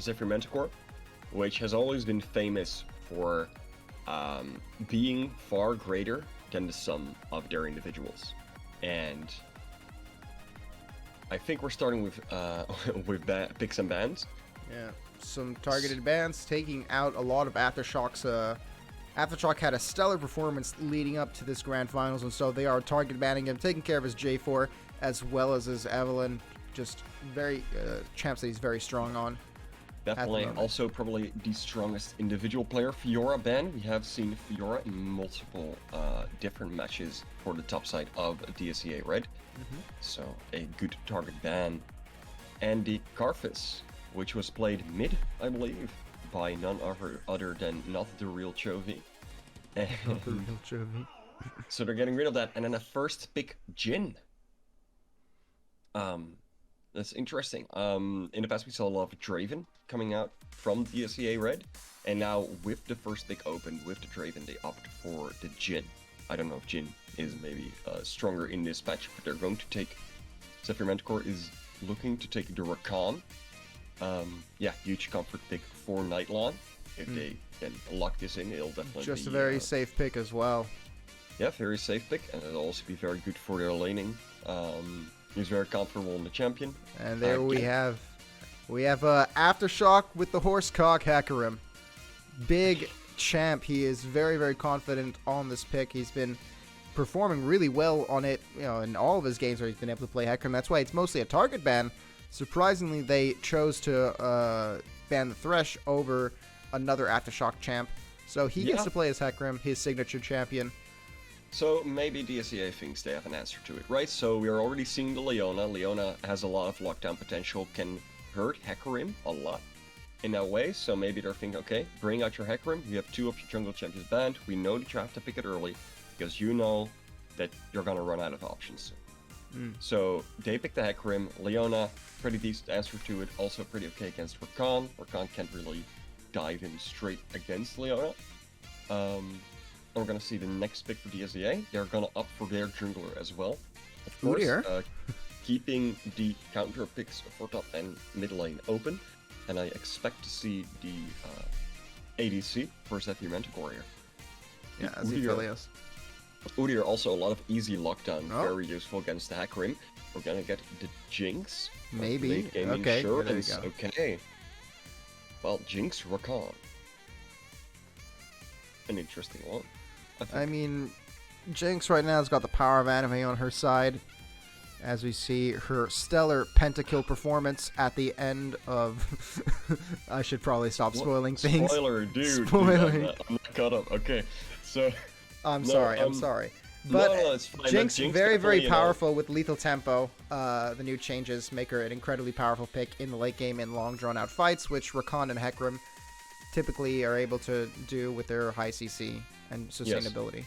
Zephyr manticore, which has always been famous for being far greater than the sum of their individuals. And I think we're starting with with picks and bans. Yeah, some targeted bans taking out a lot of Aftershocks. Aftershock had a stellar performance leading up to this grand finals, and so they are target banning him, taking care of his J4 as well as his Evelyn. Just very champs that he's very strong on. Definitely. Also, probably the strongest individual player, Fiora ban. We have seen Fiora in multiple different matches for the top side of DSEA Red. So, a good target ban. And the Carfus, which was played mid, I believe, by none other than not the real Chovy. Not the real Chovy. So, they're getting rid of that. And then a first pick Jhin. That's interesting. In the past, we saw a lot of Draven coming out from the DSEA Red, and now with the first pick open with the Draven, they opt for the Jhin. I don't know if Jhin is maybe stronger in this patch, but they're going to take. Zephyr Manticore is looking to take the Rakan. Yeah, huge comfort pick for Nightlon. If they can lock this in, it'll definitely just be, a very safe pick as well. Yeah, very safe pick, and it'll also be very good for their laning. He's very comfortable in the champion. And there we have Aftershock with the Horsecock Hecarim. Big champ. He is very, very confident on this pick. He's been performing really well on it, in all of his games where he's been able to play Hecarim. That's why it's mostly a target ban. Surprisingly, they chose to ban the Thresh over another Aftershock champ. So he gets to play as Hecarim, his signature champion. So maybe DSEA thinks they have an answer to it, right? So we are already seeing the Leona. Leona has a lot of lockdown potential, can hurt Hecarim a lot in that way. So maybe they're thinking, okay, bring out your Hecarim. You have 2 of your jungle champions banned. We know that you have to pick it early because you know that you're going to run out of options soon. So they pick the Hecarim. Leona, pretty decent answer to it. Also pretty okay against Rakan. Rakan can't really dive in straight against Leona. We're going to see the next pick for DSEA. They're going to opt for their jungler as well. Of course, keeping the counter picks for top and mid lane open. And I expect to see the ADC for Zephyr Manticore here. Yeah, as he really is. Udyr also a lot of easy lockdown, very useful against the Hecarim. We're going to get the Jinx. Maybe. Okay, insurance. Okay. Well, Jinx Rakan. An interesting one. I mean, Jinx right now has got the power of anime on her side, as we see her stellar pentakill performance at the end of... I should probably stop spoiling things. Spoiler, dude. Spoiling. Dude, I'm not caught up. Okay, so... I'm sorry. But it's fine. Jinx, Jinx very, very powerful know. with lethal tempo. The new changes make her an incredibly powerful pick in the late game in long, drawn-out fights, which Rakan and Hecarim typically are able to do with their high CC and sustainability. Yes.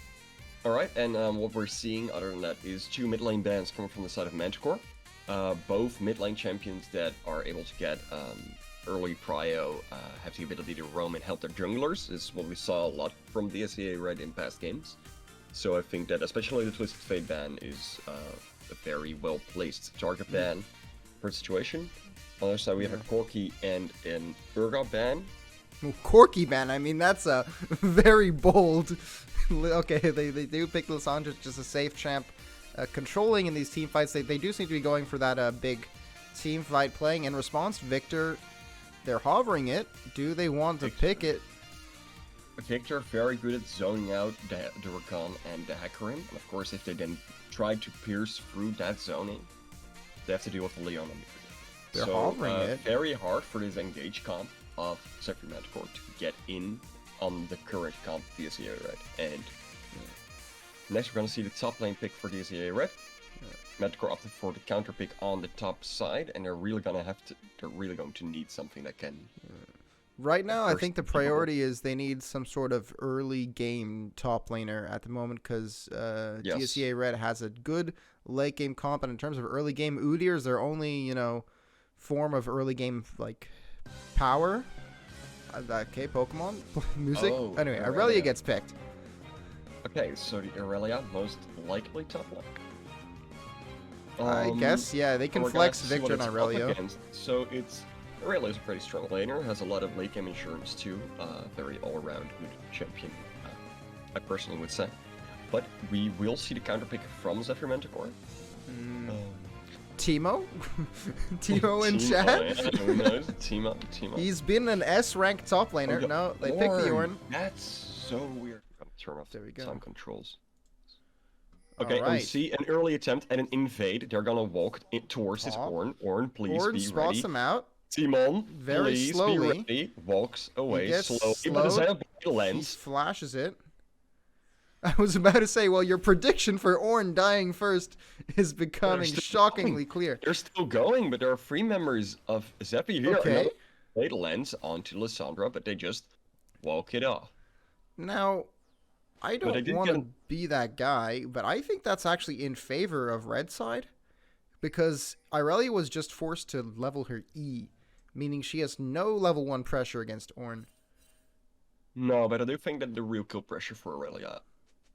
Alright, and what we're seeing other than that is 2 mid lane bans coming from the side of Manticore. Both mid lane champions that are able to get early prio have the ability to roam and help their junglers. This is what we saw a lot from DSEA Red in past games. So I think that especially the Twisted Fate ban is a very well placed target ban for the situation. On the other side we have a Corki and an Urgot ban. Corki ban, I mean, that's a very bold. Okay, they do pick Lissandra, just a safe champ. Controlling in these team fights, they do seem to be going for that big team fight playing. In response, Victor, they're hovering it. Do they want to pick it? Victor very good at zoning out the Rakan and the Hecarim. And of course, if they then try to pierce through that zoning, they have to deal with the Leona. They're hovering it. Very hard for this engage comp of Zephyr Manticore to get in on the current comp DSEA Red. And next we're going to see the top lane pick for DSEA Red. Manticore opted for the counter pick on the top side, and they're really going to need something that can... Right now, I think the priority is they need some sort of early game top laner at the moment, because DSEA Red has a good late game comp, and in terms of early game, Udyr is their only, form of early game, power. Okay, Pokemon music. Anyway, Aurelia gets picked. Okay, so the Aurelia most likely top lane. I guess, yeah, they can flex Victor and Aurelia. So it's Aurelia is a pretty strong laner, has a lot of late game insurance too. Very all-around good champion, I personally would say. But we will see the counter pick from Zephyr Manticore. Timo? Timo in chat? Yeah, who knows? Timo. He's been an S-rank top laner. Oh, No, they picked the Ornn. That's so weird. Turn off There we go. some controls. Okay, and we Alright. see an early attempt at an invade. They're gonna walk towards this Aw. Ornn. Ornn, please Ornn be spots ready. him out. Timon, Very please slowly. be ready. Walks away He gets slowly, but his slowed. He lens. flashes it. I was about to say, well, your prediction for Ornn dying first is becoming still shockingly going. clear. They're still going, but there are 3 members of Zephyr here. Okay. They lens onto Lissandra, but they just walk it off. Now, I I don't did want get to an- be that guy, but I think that's actually in favor of red side, because Irelia was just forced to level her E, meaning she has no level 1 pressure against Ornn. No, but I do think that the real kill pressure for Aurelia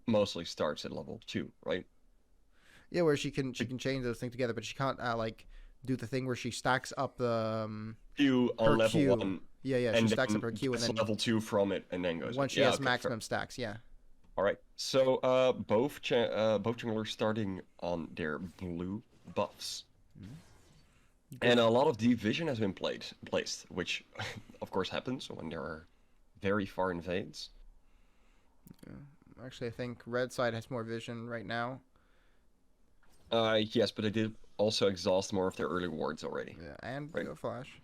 mostly starts at level 2, right? Yeah, where she can change those things together, but she can't like do the thing where she stacks up the Q on her level Q. 1. Yeah, she and stacks then up her Q and gets then level 2 from it, and then goes. once she Yeah, has okay, maximum stacks, yeah. All right, so both junglers starting on their blue buffs, and a lot of division has been placed, which of course happens when there are very far invades. Actually, I think red side has more vision right now. Yes, but they did also exhaust more of their early wards already. Yeah, and Right. go flash.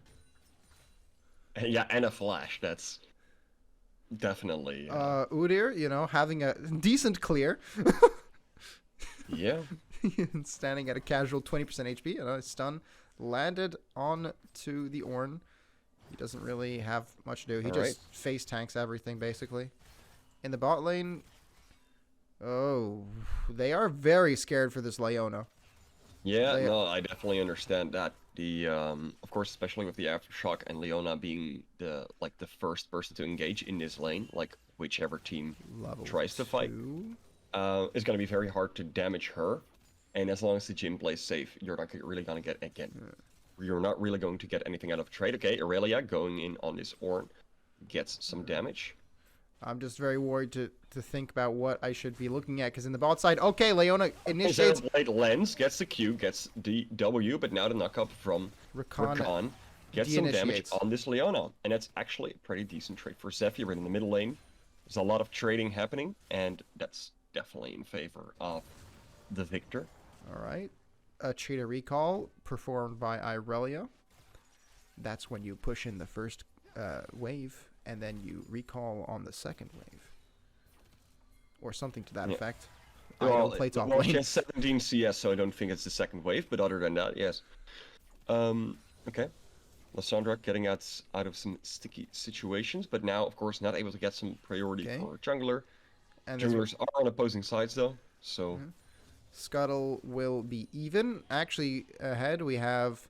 Yeah, and a flash. That's definitely. Udyr, you know, having a decent clear. Yeah. Standing at a casual 20% HP. You know, stun landed on to the Ornn. He doesn't really have much to do. He All just face tanks everything, basically. In the bot lane, oh, they are very scared for this Leona. Yeah, They- no, I definitely understand that. The of course, especially with the aftershock and Leona being the first person to engage in this lane, like whichever team Level tries to fight, 2. it's gonna be very hard to damage her. And as long as the gym plays safe, you're not really gonna get You're not really going to get anything out of trade. Okay, Aurelia going in on this Ornn gets some damage. I'm just very worried to think about what I should be looking at, because in the bot side, okay, Leona initiates Blade lens gets the Q, gets the W, but now the knockup from Rakan. Rakan gets some damage de-initiates. on this Leona, and that's actually a pretty decent trade for Zephyr in the middle lane. There's a lot of trading happening, and that's definitely in favor of the victor. All right. A cheetah recall performed by Irelia. That's when you push in the first wave, and then you recall on the second wave. Or something to that Yeah. effect. I don't play top Well, she lane. has 17 CS, so I don't think it's the second wave, but other than that, yes. Okay. Lissandra getting out of some sticky situations, but now, of course, not able to get some priority Okay. for jungler. And there's Junglers are on opposing sides, though, so... Scuttle will be even. Actually, ahead we have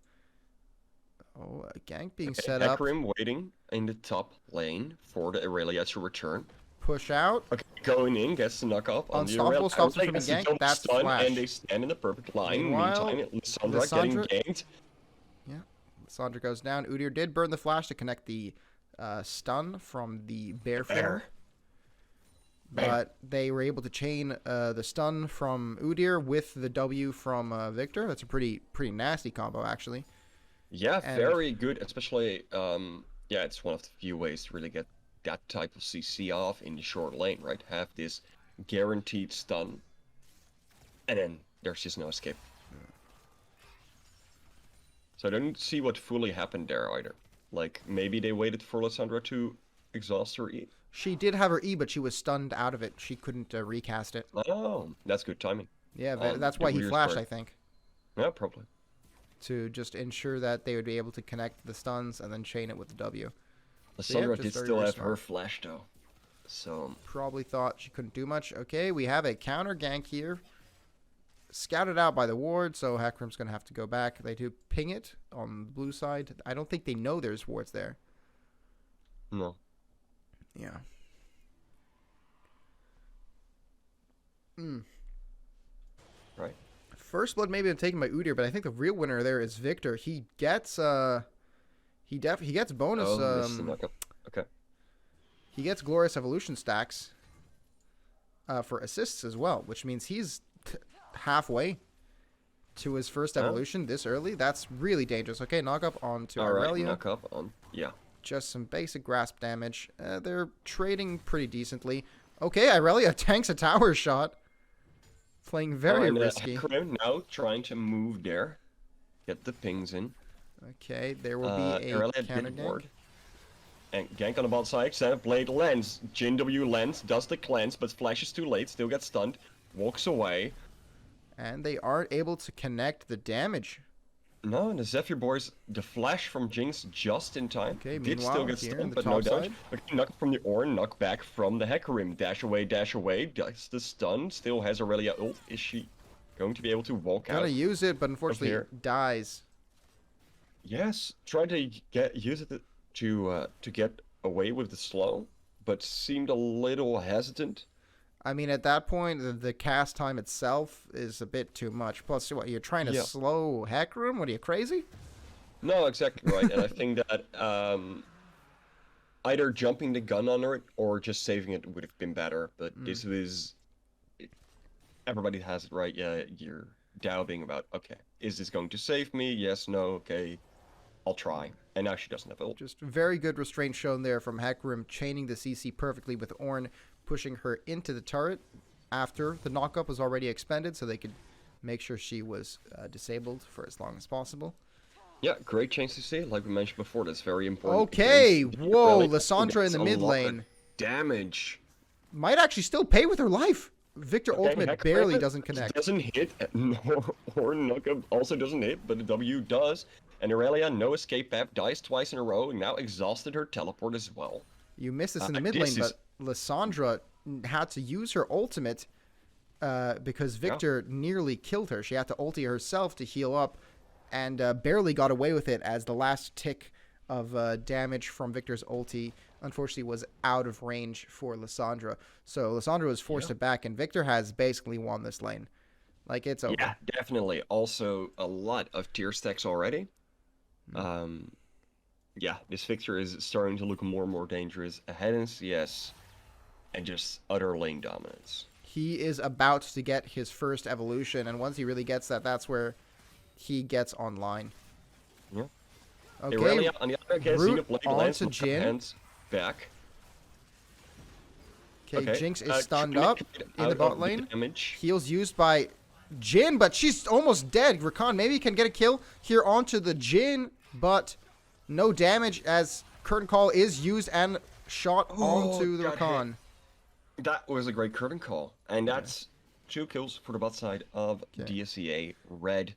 a gank being set up. Hecarim waiting in the top lane for the Aurelia to return. Push out. Okay, going in, gets the knock up on the Unstoppable Aurelia. stops him Aurelia from gets the gank, jump that's stun, flash. and they stand in the perfect line. Meanwhile, Meantime, Lissandra getting Lissandra- ganked. Yeah. Sandra goes down. Udyr did burn the flash to connect the stun from the bear flare. But they were able to chain the stun from Udyr with the W from Victor. That's a pretty nasty combo, actually. Yeah, And- very good, especially, yeah, it's one of the few ways to really get that type of CC off in the short lane, right? Have this guaranteed stun, and then there's just no escape. So I don't see what fully happened there either. Like, maybe they waited for Lissandra to exhaust her E. She did have her E, but she was stunned out of it. She couldn't recast it. Oh, that's good timing. Yeah, On that's why he Udyr's flashed, part. I think. Yeah, probably. To just ensure that they would be able to connect the stuns and then chain it with the W. Lissandra just did very, still very have her smart. flash, though. So, Probably thought she couldn't do much. Okay, we have a counter gank here. Scouted out by the ward, so Hecarim's going to have to go back. They do ping it on the blue side. I don't think they know there's wards there. no. Yeah. Right. First blood maybe taken by Udyr, but I think the real winner there is Victor. He gets He gets bonus. Oh, this is the knockup. Okay. He gets glorious evolution stacks for assists as well, which means he's halfway to his first evolution this early. That's really dangerous. Okay, knock up onto Alright, Irelia. knock up on. Yeah. Just some basic grasp damage. They're trading pretty decently. Okay, Irelia tanks a tower shot. Playing very risky. Hecarim now trying to move there. Get the pings in. Okay, there will be a Irelia counter did gank. ward. And gank on the bot side. Sand Blade lands. Jin W lands. Does the cleanse, but flashes too late. Still gets stunned. Walks away. And they aren't able to connect the damage. No, and the Zephyr boys, the flash from Jinx just in time. Okay, Did meanwhile, still get here in stunned, the but no top damage. side. Okay, knock from the Ornn, knock back from the Hecarim. Dash away, does the stun. Still has Aurelia ult. Is she going to be able to walk out? Gonna use it, but unfortunately here. dies. Yes, trying to use it to get away with the slow, but seemed a little hesitant. I mean, at that point, the cast time itself is a bit too much. Plus, what, you're trying to slow Hecarim? What, are you crazy? No, exactly right. And I think that either jumping the gun on it or just saving it would have been better. But this was... Everybody has it right. Yeah, you're doubting about, okay, is this going to save me? Yes, no, okay, I'll try. And now she doesn't have ult. Just very good restraint shown there from Hecarim, chaining the CC perfectly with Ornn, pushing her into the turret after the knockup was already expended, so they could make sure she was disabled for as long as possible. Yeah, great chance to see. Like we mentioned before, that's very important. Okay, whoa, Lissandra in the mid lane. Damage. Might actually still pay with her life. Victor ultimate barely doesn't connect. Doesn't hit, or knockup also doesn't hit, but the W does. And Aurelia, no escape path, dies twice in a row, and now exhausted her teleport as well. You missed this in the mid lane, but Lissandra had to use her ultimate because Victor nearly killed her. She had to ulti herself to heal up, and barely got away with it as the last tick of damage from Victor's ulti, unfortunately, was out of range for Lissandra. So Lissandra was forced to back, and Victor has basically won this lane. Like, it's over. Yeah, definitely. Also, a lot of tier stacks already. Yeah, this Victor is starting to look more and more dangerous. Ahead in CS, and just utter lane dominance. He is about to get his first evolution, and once he really gets that, that's where he gets online. Yeah. Okay, Aurelia, on the other hand, root onto Jin. Hands back. Okay, Jinx is stunned up in the bot lane. Heals used by Jin, but she's almost dead. Rakan maybe can get a kill here onto the Jin, but no damage as Curtain Call is used and shot onto the Rakan. That was a great curtain call, and that's 2 kills for the bot side of DSEA Red.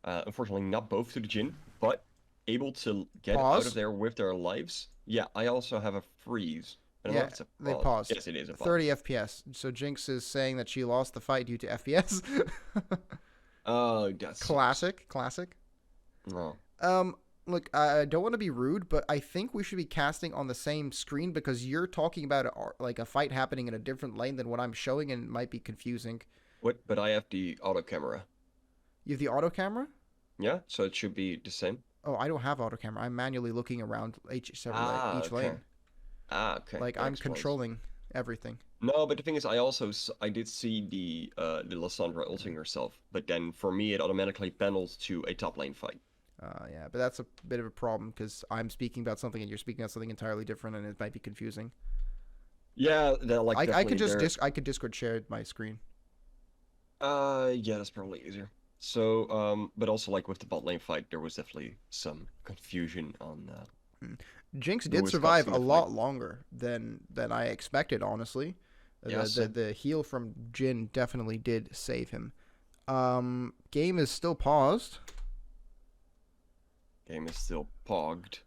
Unfortunately, not both to the Jin, but able to get out of there with their lives. Yeah, I also have a freeze. I don't know if it's a pause. They paused. Yes, it is a pause. 30 FPS. So Jinx is saying that she lost the fight due to FPS. Oh, that's classic. No. Look, I don't want to be rude, but I think we should be casting on the same screen because you're talking about a fight happening in a different lane than what I'm showing, and it might be confusing. What? But I have the auto camera. You have the auto camera? Yeah, so it should be the same. Oh, I don't have auto camera. I'm manually looking around each lane. Ah, okay. Like, I'm controlling everything. No, but the thing is, I did see the Lissandra ulting herself, but then for me it automatically panels to a top lane fight. Yeah, but that's a bit of a problem because I'm speaking about something and you're speaking about something entirely different, and it might be confusing. Yeah, like I could just I could Discord share my screen. Yeah, that's probably easier. So, but also like with the bot lane fight, there was definitely some confusion on that. Jinx did survive a lot longer than I expected, honestly. Yes. The heal from Jin definitely did save him. Game is still paused. Game is still pogged.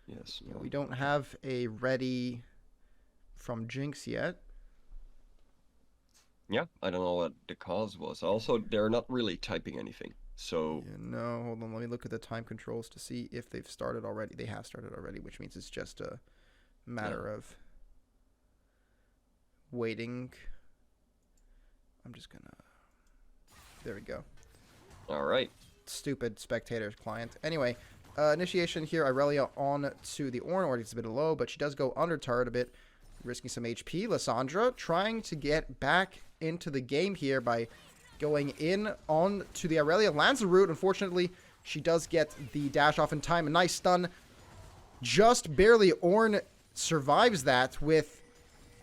Yes. No. We don't have a ready from Jinx yet. Yeah, I don't know what the cause was. Also, they're not really typing anything. So yeah, no, hold on. Let me look at the time controls to see if they've started already. They have started already, which means it's just a matter of waiting. I'm just gonna. There we go. All right. Stupid spectators client. Anyway, Initiation here, Irelia on to the Ornn. Ornn gets a bit low, but she does go under turret a bit, risking some HP. Lissandra trying to get back into the game here by going in on to the Irelia. Lands the root. Unfortunately, she does get the dash off in time. A nice stun. Just barely. Ornn survives that with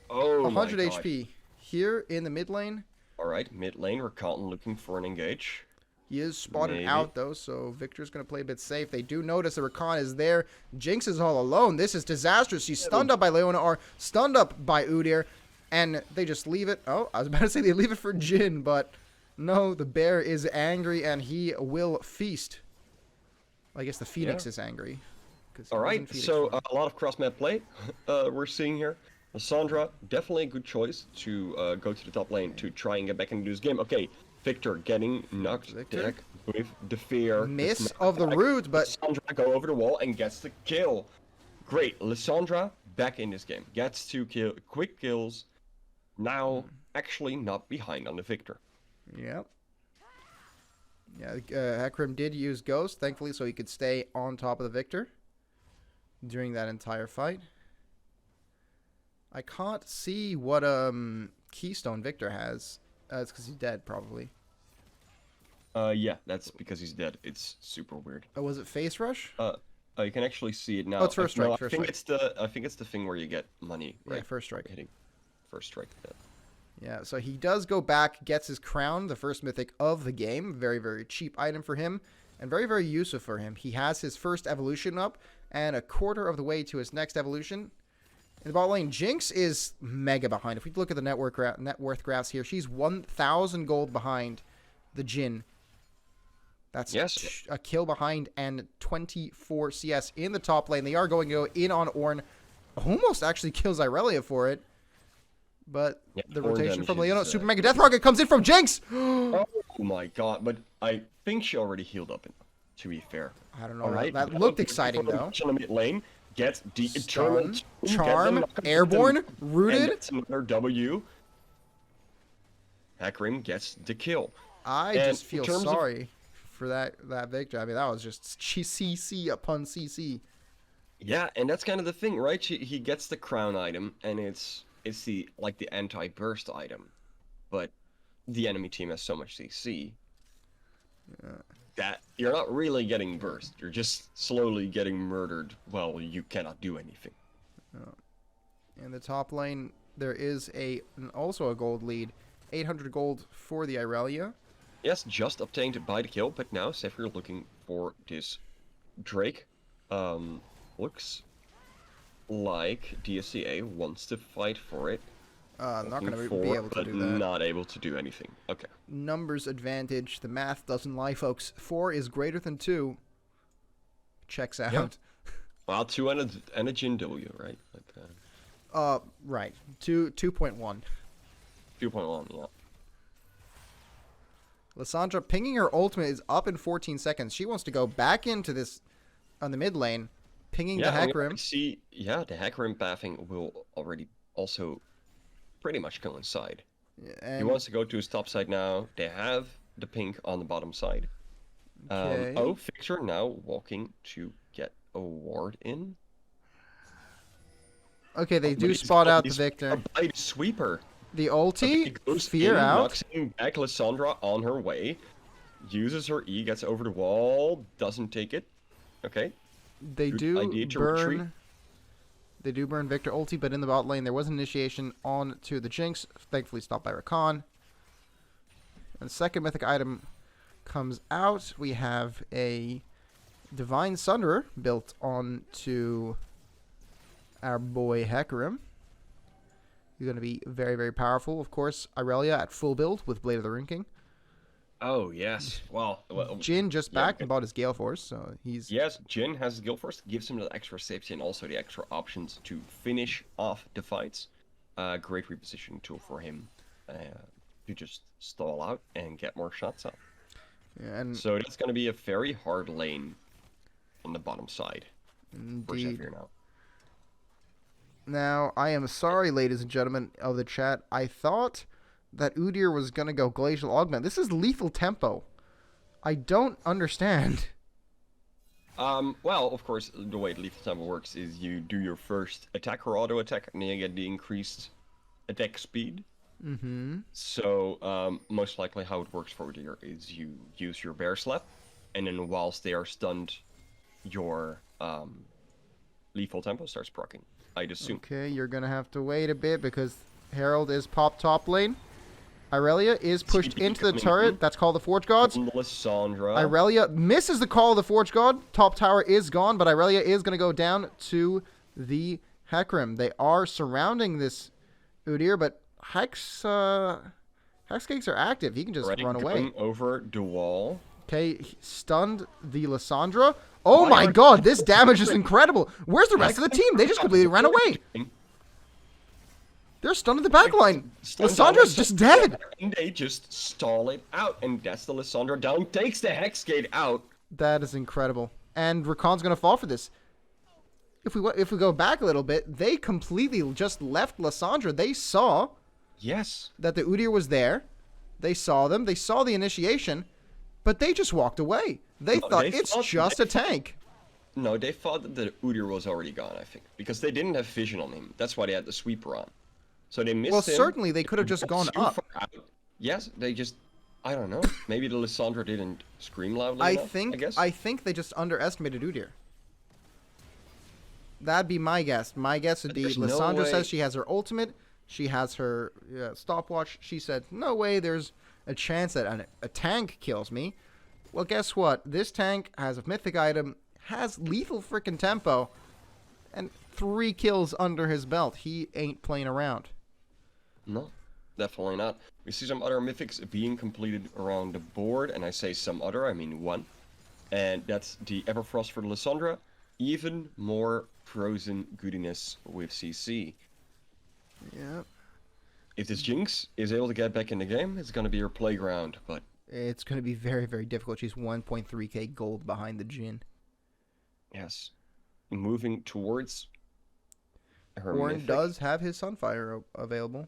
100 HP. Here in the mid lane. Alright, mid lane, Rakan looking for an engage. He is spotted out, though, so Victor's going to play a bit safe. They do notice that Rakan is there. Jinx is all alone. This is disastrous. She's stunned up by Leona, or stunned up by Udyr, and they just leave it. Oh, I was about to say they leave it for Jhin, but no, the bear is angry, and he will feast. I guess the Phoenix is angry. Alright, so a lot of cross-map play we're seeing here. Lissandra, definitely a good choice to go to the top lane to try and get back into this game. Okay, Victor getting knocked back with the fear. Miss of the root, but Lissandra go over the wall and gets the kill. Great, Lissandra back in this game. Gets 2 quick kills. Now actually not behind on the Victor. Yep. Yeah, Hecarim did use Ghost, thankfully, so he could stay on top of the Victor during that entire fight. I can't see what Keystone Victor has. It's because he's dead, probably. Yeah, that's because he's dead. It's super weird. Oh, was it Face Rush? You can actually see it now. Oh, it's First Strike. No, First Strike. I think it's the thing where you get money. Right? Yeah, First Strike. Hitting First Strike. Yeah, so he does go back, gets his crown, the first mythic of the game. Very, very cheap item for him, and very, very useful for him. He has his first evolution up, and a quarter of the way to his next evolution. In the bot lane, Jinx is mega behind. If we look at the net worth graphs here, she's 1,000 gold behind the Jhin. That's a kill behind and 24 CS in the top lane. They are going to go in on Ornn. Almost actually kills Irelia for it. But the rotation from Leona, Super Mega Death Rocket comes in from Jinx! Oh my god, but I think she already healed up, to be fair. I don't know. Right. That looked exciting, though. On the mid lane. Gets the Eternal Charm, Airborne, Rooted. Gets another W. Hecarim gets the kill. I just feel sorry for that victory. I mean, that was just CC upon CC. Yeah, and that's kind of the thing, right? He gets the crown item, and it's the anti-burst item, but the enemy team has so much CC. Yeah. That you're not really getting burst. You're just slowly getting murdered. Well, you cannot do anything. In the top lane, there is also a gold lead. 800 gold for the Irelia. Yes, just obtained by the kill, but now Zephyr looking for this Drake. Looks like DSEA wants to fight for it. Not going to be able to do that. Not able to do anything. Okay. Numbers advantage. The math doesn't lie, folks. 4 is greater than 2. Checks out. Yeah. Well, 2 and a Jhin W, right? Right. 2.1. 2.1, yeah. Lissandra pinging her ultimate is up in 14 seconds. She wants to go back into this on the mid lane, pinging the Hecarim. The Hecarim pathing will already also pretty much coincide. Yeah, he wants to go to his top side now. They have the pink on the bottom side. Okay. Victor now walking to get a ward in. Okay, they do spot out the Victor. By the sweeper. The ulti, fear out. Knocks back Lissandra on her way. Uses her E, gets over the wall, doesn't take it. Okay. They do burn. They do burn Victor ulti, but in the bot lane there was an initiation on to the Jinx, thankfully stopped by Rakan. And the second mythic item comes out. We have a Divine Sunderer built onto our boy Hecarim. He's going to be very, very powerful. Of course, Irelia at full build with Blade of the Ruin King. Oh, yes. Well Jhin just back and bought his Gale Force, so he's... Yes, Jhin has Gale Force, gives him the extra safety and also the extra options to finish off the fights. Great repositioning tool for him to just stall out and get more shots up. Yeah, and so that's going to be a very hard lane on the bottom side for Zephyr now. Now, I am sorry, ladies and gentlemen of the chat. I thought that Udyr was going to go Glacial Augment. This is lethal tempo. I don't understand. Well, of course, the way the lethal tempo works is you do your first attack or auto attack, and then you get the increased attack speed. Mm-hmm. So, most likely how it works for Udyr is you use your bear slap, and then whilst they are stunned, your lethal tempo starts proccing, I'd assume. Okay, you're gonna have to wait a bit because Herald is popped top lane. Irelia is pushed into the turret. That's called the Forge Gods. Lissandra. Irelia misses the call of the Forge God. Top tower is gone, but Irelia is going to go down to the Hecarim. They are surrounding this Udyr, but Hex Cakes are active. He can just run away. Going over the wall. Okay, stunned the Lissandra. Oh my god, this damage is incredible. Where's the rest of the team? They just completely ran away. They're stunned in the backline. Lissandra's just dead. And they just stall it out. And that's the Lissandra down. Takes the Hexgate out. That is incredible. And Rakan's going to fall for this. If we go back a little bit, they completely just left Lissandra. They saw that the Udyr was there. They saw them. They saw the initiation. But they just walked away. They thought it's just a tank. No, they thought that the Udyr was already gone, I think. Because they didn't have vision on him. That's why they had the sweeper on. So they missed him. Well, certainly they could have just gone up. Yes, they just... I don't know. Maybe the Lissandra didn't scream loudly enough, I guess. I think they just underestimated Udyr. That'd be my guess. My guess would be Lissandra says she has her ultimate. She has her stopwatch. She said, no way there's a chance that a tank kills me. Well, guess what? This tank has a mythic item, has lethal freaking tempo, and 3 kills under his belt. He ain't playing around. No, definitely not. We see some other mythics being completed around the board, and I say some other, I mean one. And that's the Everfrost for the Lissandra. Even more frozen goodiness with CC. Yep. If this Jinx is able to get back in the game, it's going to be her playground, but... It's going to be very, very difficult. She's 1.3k gold behind the Jhin. Yes. Moving towards her Ornn mythic. does have his Sunfire available.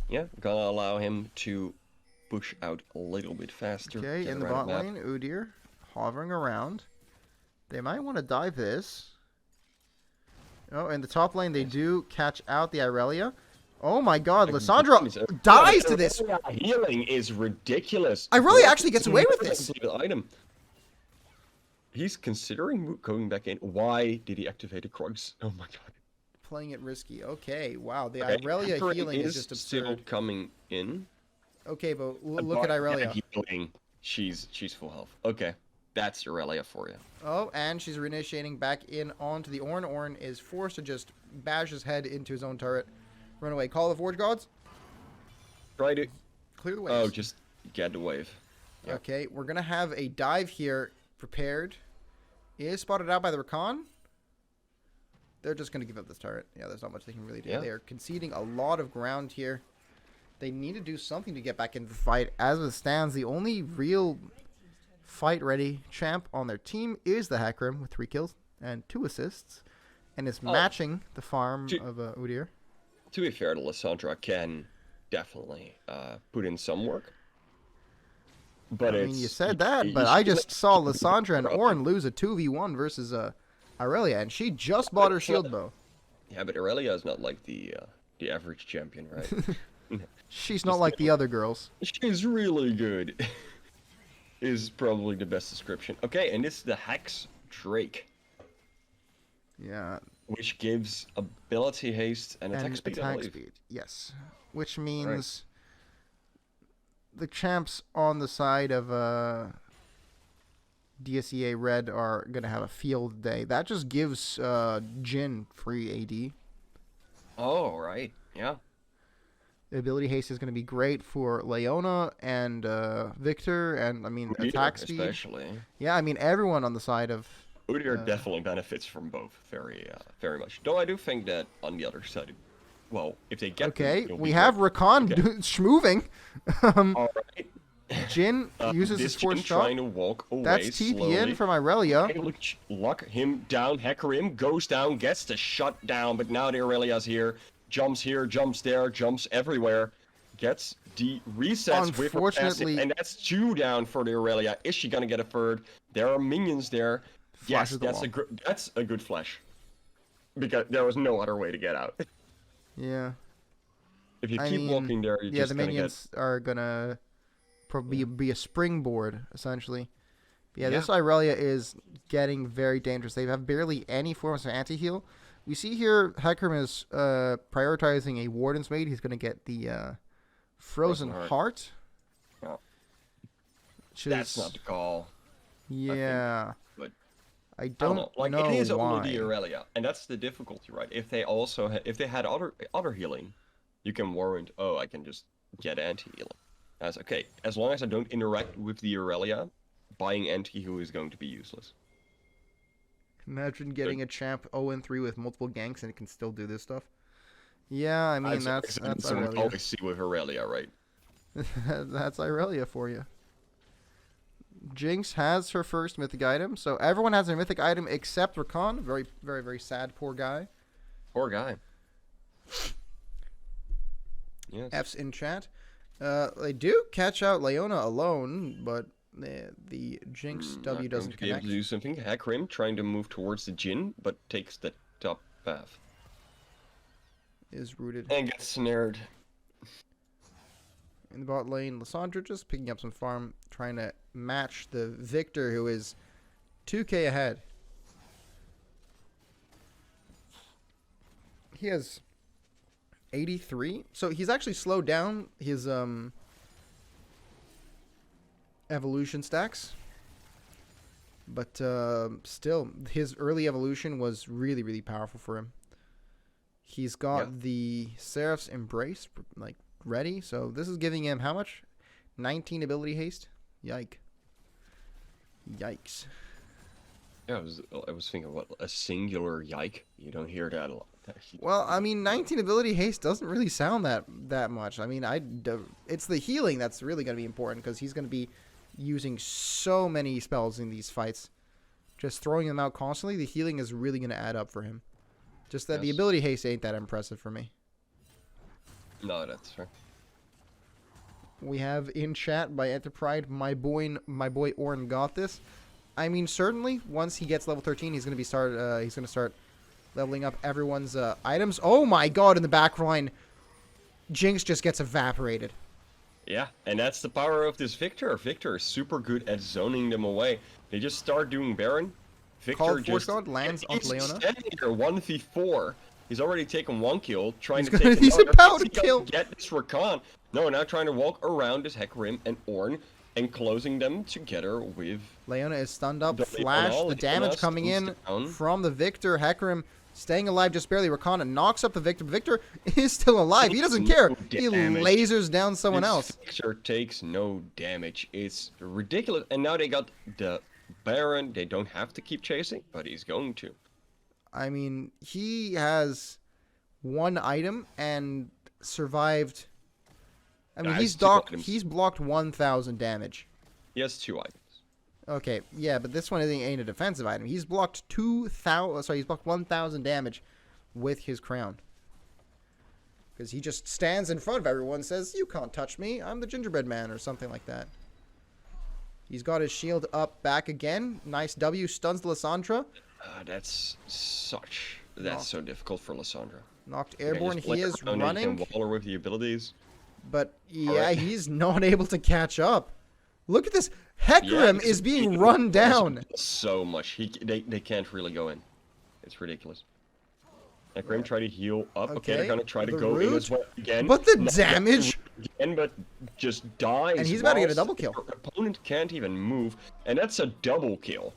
Yeah, gonna allow him to push out a little bit faster. Okay, in the bot lane, Udyr hovering around. They might want to dive this. Oh, in the top lane, they do catch out the Irelia. Oh my god, Lissandra dies to this! Healing is ridiculous. Irelia actually gets away with this! Item. He's considering going back in. Why did he activate the Krugs? Oh my god. Playing it risky. Okay, wow. The Irelia healing is just absurd. Still coming in. Okay, but look at Irelia. Healing. She's full health. Okay, that's Irelia for you. Oh, and she's reinitiating back in onto the Ornn. Ornn is forced to just bash his head into his own turret. Run away. Call the Forge Gods. Try to clear the waves. Oh, just get the wave. Yep. Okay, we're gonna have a dive here prepared. Is spotted out by the Rakan. They're just going to give up this turret. Yeah, there's not much they can really do. Yeah. They are conceding a lot of ground here. They need to do something to get back into the fight. As it stands, the only real fight-ready champ on their team is the Hecarim with 3 kills and 2 assists. And is matching the farm of Udyr. To be fair, the Lissandra can definitely put in some work. But I mean, you said that, but I just saw Lissandra and Ornn lose a 2v1 versus Irelia, and she just bought her shield bow. Yeah, but Irelia is not like the average champion, right? She's not like the other girls. She's really good. Is probably the best description. Okay, and this is the Hex Drake. Yeah. Which gives ability haste and attack speed, I believe. Speed, yes. Which means the champs on the side of DSEA Red are going to have a field day. That just gives Jhin free AD. Oh, right. Yeah. The ability haste is going to be great for Leona and Victor, and, I mean, attack speed. Especially. Yeah, I mean, everyone on the side of... Udyr definitely benefits from both very much. Though I do think that on the other side... Well, if they get... Okay, we have Rakan schmooving. All right. Jhin uses his force shot. Trying to walk away. That's TP slowly. in from Irelia. Lock him down. Hecarim goes down, gets the shut down, but now the Aurelia's here, jumps there, jumps everywhere, gets the resets with her passive, and that's 2 down for the Aurelia. Is she gonna get a third? There are minions there. Flashes the Yes, wall. that's a good flash. Because there was no other way to get out. Yeah. If you I keep mean, walking there, you're yeah, just the gonna get... minions are gonna probably be a springboard, essentially. But yeah, Yeah. this Irelia is getting very dangerous. They have barely any forms of anti-heal. We see here Hecarim is prioritizing a Warden's Maid. He's gonna get the Frozen Heart. Yeah. Which That's is, not the call. yeah. But I I don't don't know. Like, know it is why. only the Aurelia, and that's the difficulty, right? If they also if they had other healing, you can warrant, oh, I can just get anti-healing. That's okay. As long as I don't interact with the Aurelia, buying anti-heal is going to be useless. Imagine getting a champ 0-3 with multiple ganks and it can still do this stuff. Yeah, I mean, that's what we Irelia. always see with Aurelia, right? That's Irelia for you. Jinx has her first mythic item, so everyone has their mythic item except Rakan. Very, very, very sad, poor guy. Poor guy. Yes. F's in chat. They do catch out Leona alone, but the Jinx W doesn't be able connect. to do something. Hecarim trying to move towards the Jhin, but takes the top path. Is rooted. And gets snared. In the bot lane, Lissandra just picking up some farm, trying to match the Victor, who is 2k ahead. He has 83, so he's actually slowed down his evolution stacks. But still, his early evolution was really, really powerful for him. He's got the Seraph's Embrace, like, ready, so this is giving him how much? 19 ability haste? Yikes. Yeah, I was thinking, what, a singular yike? You don't hear that a lot. Well, I mean, 19 ability haste doesn't really sound that much. I mean, it's the healing that's really going to be important, because he's going to be using so many spells in these fights. Just throwing them out constantly, the healing is really going to add up for him. Just that the ability haste ain't that impressive for me. No, that's fair. We have in chat by Enterpride, my boy Ornn got this. I mean, certainly once he gets level 13, he's going to start leveling up everyone's items. Oh my god! In the back line, Jinx just gets evaporated. Yeah, and that's the power of this Victor. Victor is super good at zoning them away. They just start doing Baron. Victor Force God lands on Leona. Standing here 1v4. He's already taken one kill, trying to take he's about to kill. Get this Rakan. No, now trying to walk around this Hecarim and Ornn and closing them together with... Leona is stunned up. The Flash, the damage coming in from the Victor. Hecarim staying alive just barely. Rakan knocks up the Victor. Victor is still alive. He doesn't care. He lasers down someone else. Victor takes no damage. It's ridiculous. And now they got the Baron. They don't have to keep chasing, but he's going to. I mean, he has one item and survived. I mean, he's blocked 1,000 damage. He has 2 items. Okay, yeah, but this one ain't a defensive item. He's blocked 2,000. Sorry, he's blocked 1,000 damage with his crown. Because he just stands in front of everyone and says, "You can't touch me. I'm the gingerbread man," or something like that. He's got his shield up back again. Nice W, stuns Lissandra. That's so difficult for Lissandra. Knocked airborne. He is running. He can wall her with the abilities. But yeah, he's not able to catch up. Look at this. Hecarim is being run down. So much. They can't really go in. It's ridiculous. Hecarim try to heal up. Okay, they're gonna try to go in as well again. But the damage. Again, but just dies. And he's about to get a double kill. Your opponent can't even move, and that's a double kill.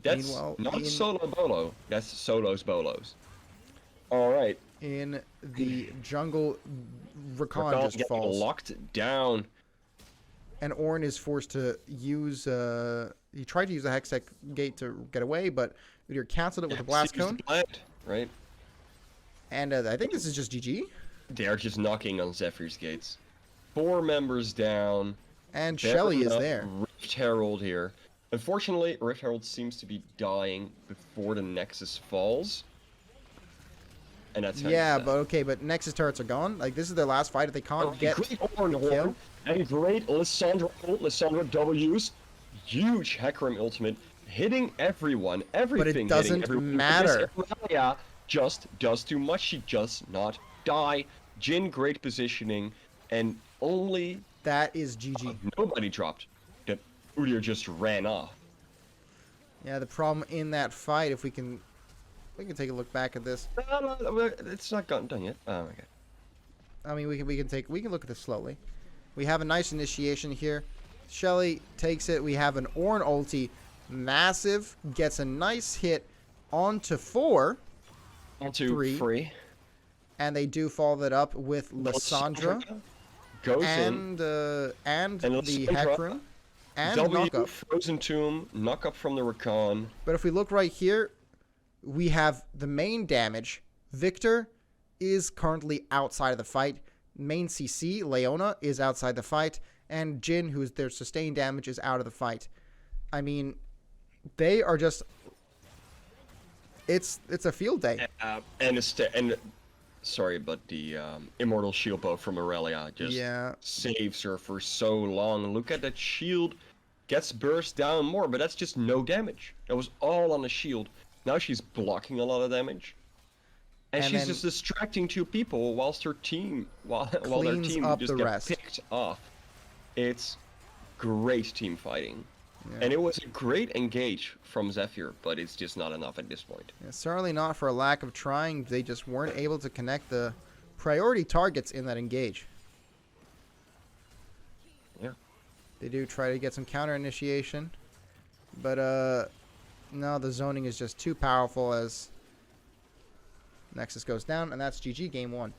That's not solo bolo. That's solos bolos. All right. In the jungle, Rakan just falls. Locked down. And Ornn is forced to use. He tried to use the Hextech gate to get away, but Udyr canceled it with a blast cone. Right. And I think this is just GG. They are just knocking on Zephyr's gates. 4 members down. And Shelly is there. Rift Herald here. Unfortunately, Rift Herald seems to be dying before the Nexus falls. And that's but Nexus turrets are gone. Like, this is their last fight. If they can't get great Ornn, and great Lissandra W's. huge Hecarim ultimate, hitting everyone, everything doesn't hitting everyone. matter. But this Irelia just does too much. She does not die. Jhin, great positioning, and only That is GG. nobody dropped. That Udyr just ran off. Yeah, the problem in that fight, if we can take a look back at this. No, it's not gotten done yet. Oh, okay. I mean, we can look at this slowly. We have a nice initiation here. Shelly takes it. We have an Ornn ulti, massive, gets a nice hit onto 4. Onto free. And they do follow that up with Lissandra goes and the Hecarim and W, knockup. Frozen Tomb, knockup from the Rakan. But if we look right here, we have the main damage. Victor is currently outside of the fight. Main CC, Leona, is outside the fight. And Jhin, who's their sustained damage, is out of the fight. I mean, they are just... It's a field day. Sorry, but the Immortal Shield Bow from Irelia just saves her for so long. Look at that shield. Gets burst down more, but that's just no damage. That was all on the shield. Now she's blocking a lot of damage. And she's just distracting 2 people whilst her team, while their team just gets picked off. It's great team fighting. Yeah. And it was a great engage from Zephyr, but it's just not enough at this point. Yeah, certainly not for a lack of trying. They just weren't able to connect the priority targets in that engage. Yeah. They do try to get some counter initiation. But, no, the zoning is just too powerful as Nexus goes down, and that's GG game 1.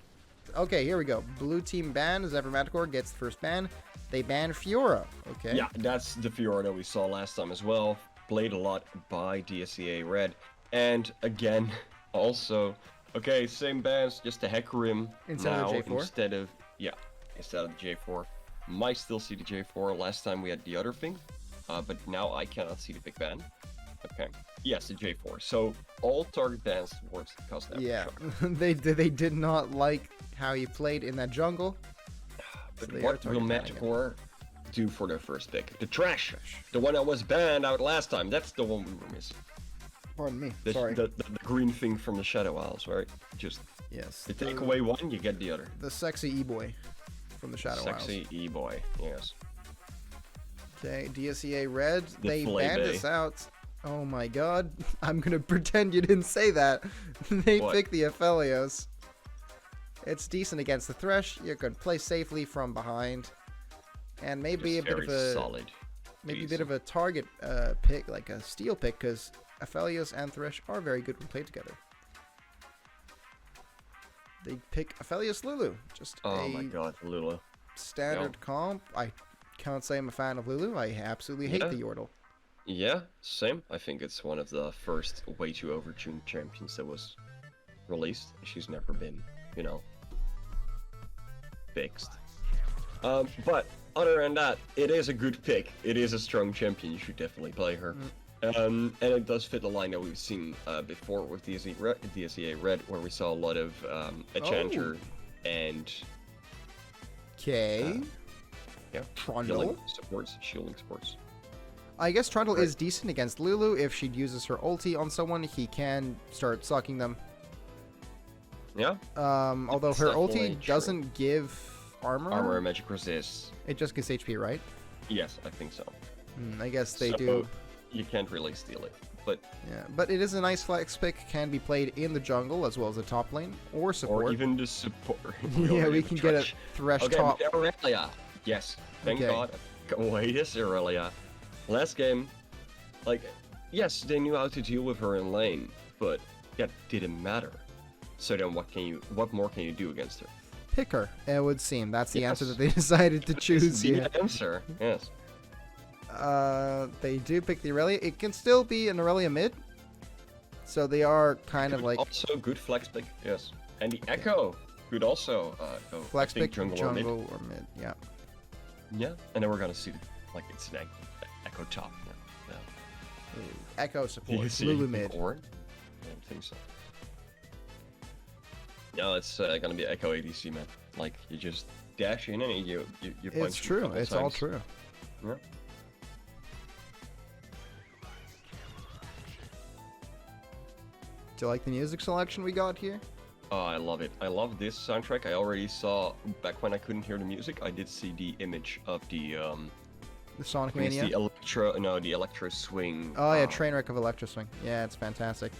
Okay, here we go. Blue team ban. Zephyr manticore gets the first ban. They ban Fiora. Okay. Yeah, that's the Fiora that we saw last time as well. Played a lot by DSEA Red. And again, also, okay, same bans, just the Hecarim now instead of the J4. Might still see the J4. Last time we had the other thing, but now I cannot see the big ban. Okay. Yes, the J4. So all target bans towards the cost. Yeah, they did not like how he played in that jungle. But so what will Manticore do for their first pick? The trash, the one that was banned out last time. That's the one we were missing. Pardon me. Sorry. The green thing from the Shadow Isles, right? Just You take away one, you get the other. The sexy e-boy from the Shadow Isles. Sexy e-boy. Yes. Okay, DSEA Red. They banned us out. Oh my god. I'm going to pretend you didn't say that. They picked the Aphelios. It's decent against the Thresh. You can play safely from behind. And maybe a bit of a solid. Maybe a bit of a target pick, like a steal pick, because Aphelios and Thresh are very good when played together. They pick Aphelios Lulu. Just my god, Lulu. Standard comp. I can't say I'm a fan of Lulu. I absolutely hate the Yordle. Yeah, same. I think it's one of the first way too overtuned champions that was released. She's never been, fixed. But other than that, it is a good pick. It is a strong champion. You should definitely play her. And it does fit the line that we've seen before with DSEA Red, where we saw a lot of Enchanter and... Okay. Trundle. Shielding supports. I guess Trundle is decent against Lulu. If she uses her ulti on someone, he can start sucking them. Yeah. Although her ulti doesn't give armor. Armor and magic resist. It just gives HP, right? Yes, I think so. I guess they do. You can't really steal it, but... Yeah, but it is a nice flex pick. Can be played in the jungle as well as the top lane, or support. Or even the support. Yeah, we can get a Thresh top. Irelia. Yes, thank God. Wait, this Irelia. Last game, yes, they knew how to deal with her in lane, but that didn't matter. So then what more can you do against her? Pick her, it would seem. That's the answer that they decided to choose here. The answer, yes. They do pick the Irelia. It can still be an Irelia mid. So they are kind of like... Also good flex pick, yes. And the Echo could also go flex pick, jungle or mid. Yeah. Yeah, and then we're going to see, it's an Echo top. Yeah. Echo support. Lulu mid. I don't think so. No, it's gonna be Echo ADC, man. You just dash in and you punch. It's true. It's all true. Yeah. Do you like the music selection we got here? Oh, I love it. I love this soundtrack. I already saw, back when I couldn't hear the music, I did see the image of the Sonic I think it's Mania? the Electro Swing. Oh, yeah, Trainwreck of Electro Swing. Yeah, it's fantastic.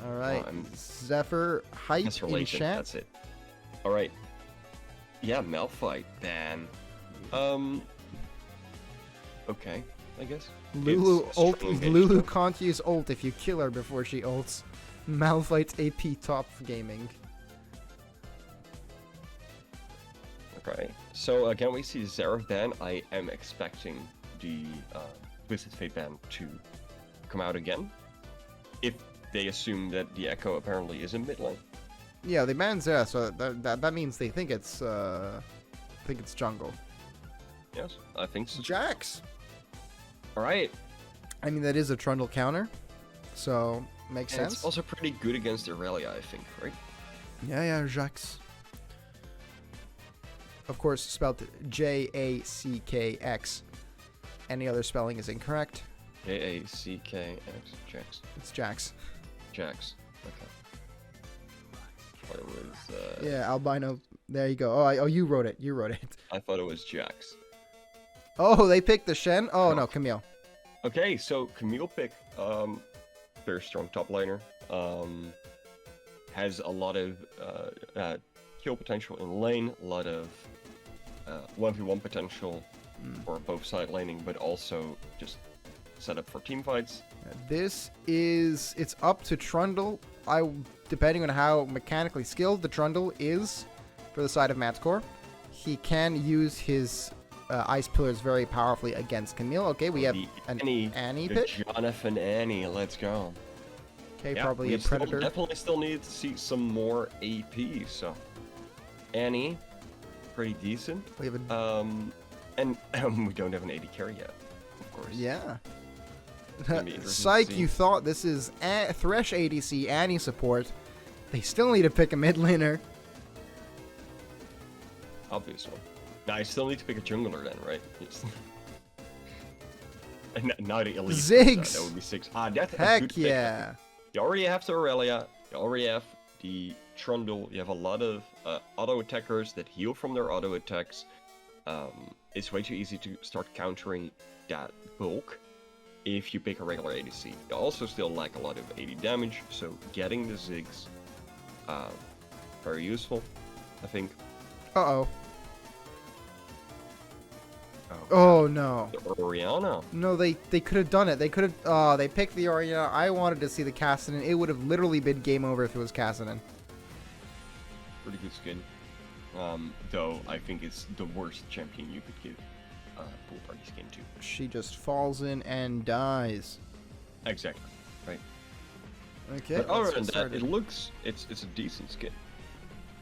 All right. Zephyr, height, Relation, enchant. that's it. All right. Yeah, Malphite, ban. Okay, I guess. Lulu It's ult. strong engaged. Lulu can't use ult if you kill her before she ults. Malphite's AP top gaming. Okay. So again, we see Zephyr ban. I am expecting the Twisted Fate ban to come out again, if they assume that the Echo apparently is in mid lane. Yeah, they banned Zera, so that means they think it's jungle. Yes, I think so. Jax. All right. I mean, that is a Trundle counter, so makes And sense. it's also pretty good against Aurelia, I think, right? Yeah, Jax. Of course, spelled Jackx. Any other spelling is incorrect. Jackx, Jax. It's Jax. Jax. Okay. Thought it was. Yeah, albino. There you go. Oh, you wrote it. You wrote it. I thought it was Jax. Oh, they picked the Shen. Oh no, Camille. Okay, so Camille pick, very strong top laner. Has a lot of kill potential in lane, a lot of 1v1 potential for both side laning, but also just set up for team fights. It's up to Trundle. Depending on how mechanically skilled the Trundle is for the side of manticore, he can use his ice pillars very powerfully against Camille. Okay, we have an Annie the pick. Jonathan Annie, let's go. Okay, Yeah, probably a we Predator. Definitely still need to see some more AP, so Annie, pretty decent. We have a And we don't have an AD carry yet, of course. yeah. gonna be interesting to Psych, see. you thought this is Thresh ADC Annie support. They still need to pick a mid laner. Obvious one. Now I still need to pick a jungler then, right? Yes. And now the elite. Ziggs! That would be 6. That's a good Heck pick. yeah. You already have the Aurelia. You already have the Trundle. You have a lot of auto attackers that heal from their auto attacks. It's way too easy to start countering that bulk if you pick a regular ADC. You also still lack a lot of AD damage, so getting the Ziggs, very useful, I think. Uh-oh. Oh no. The Orianna. No, they could have done it. They could have. They picked the Orianna. I wanted to see the Cassidy. It would have literally been game over if it was Cassidy. Pretty good skin. Though I think it's the worst champion you could give pool party skin to. She just falls in and dies. Exactly. Right. Okay. But other let's than get that, started. it looks it's a decent skin.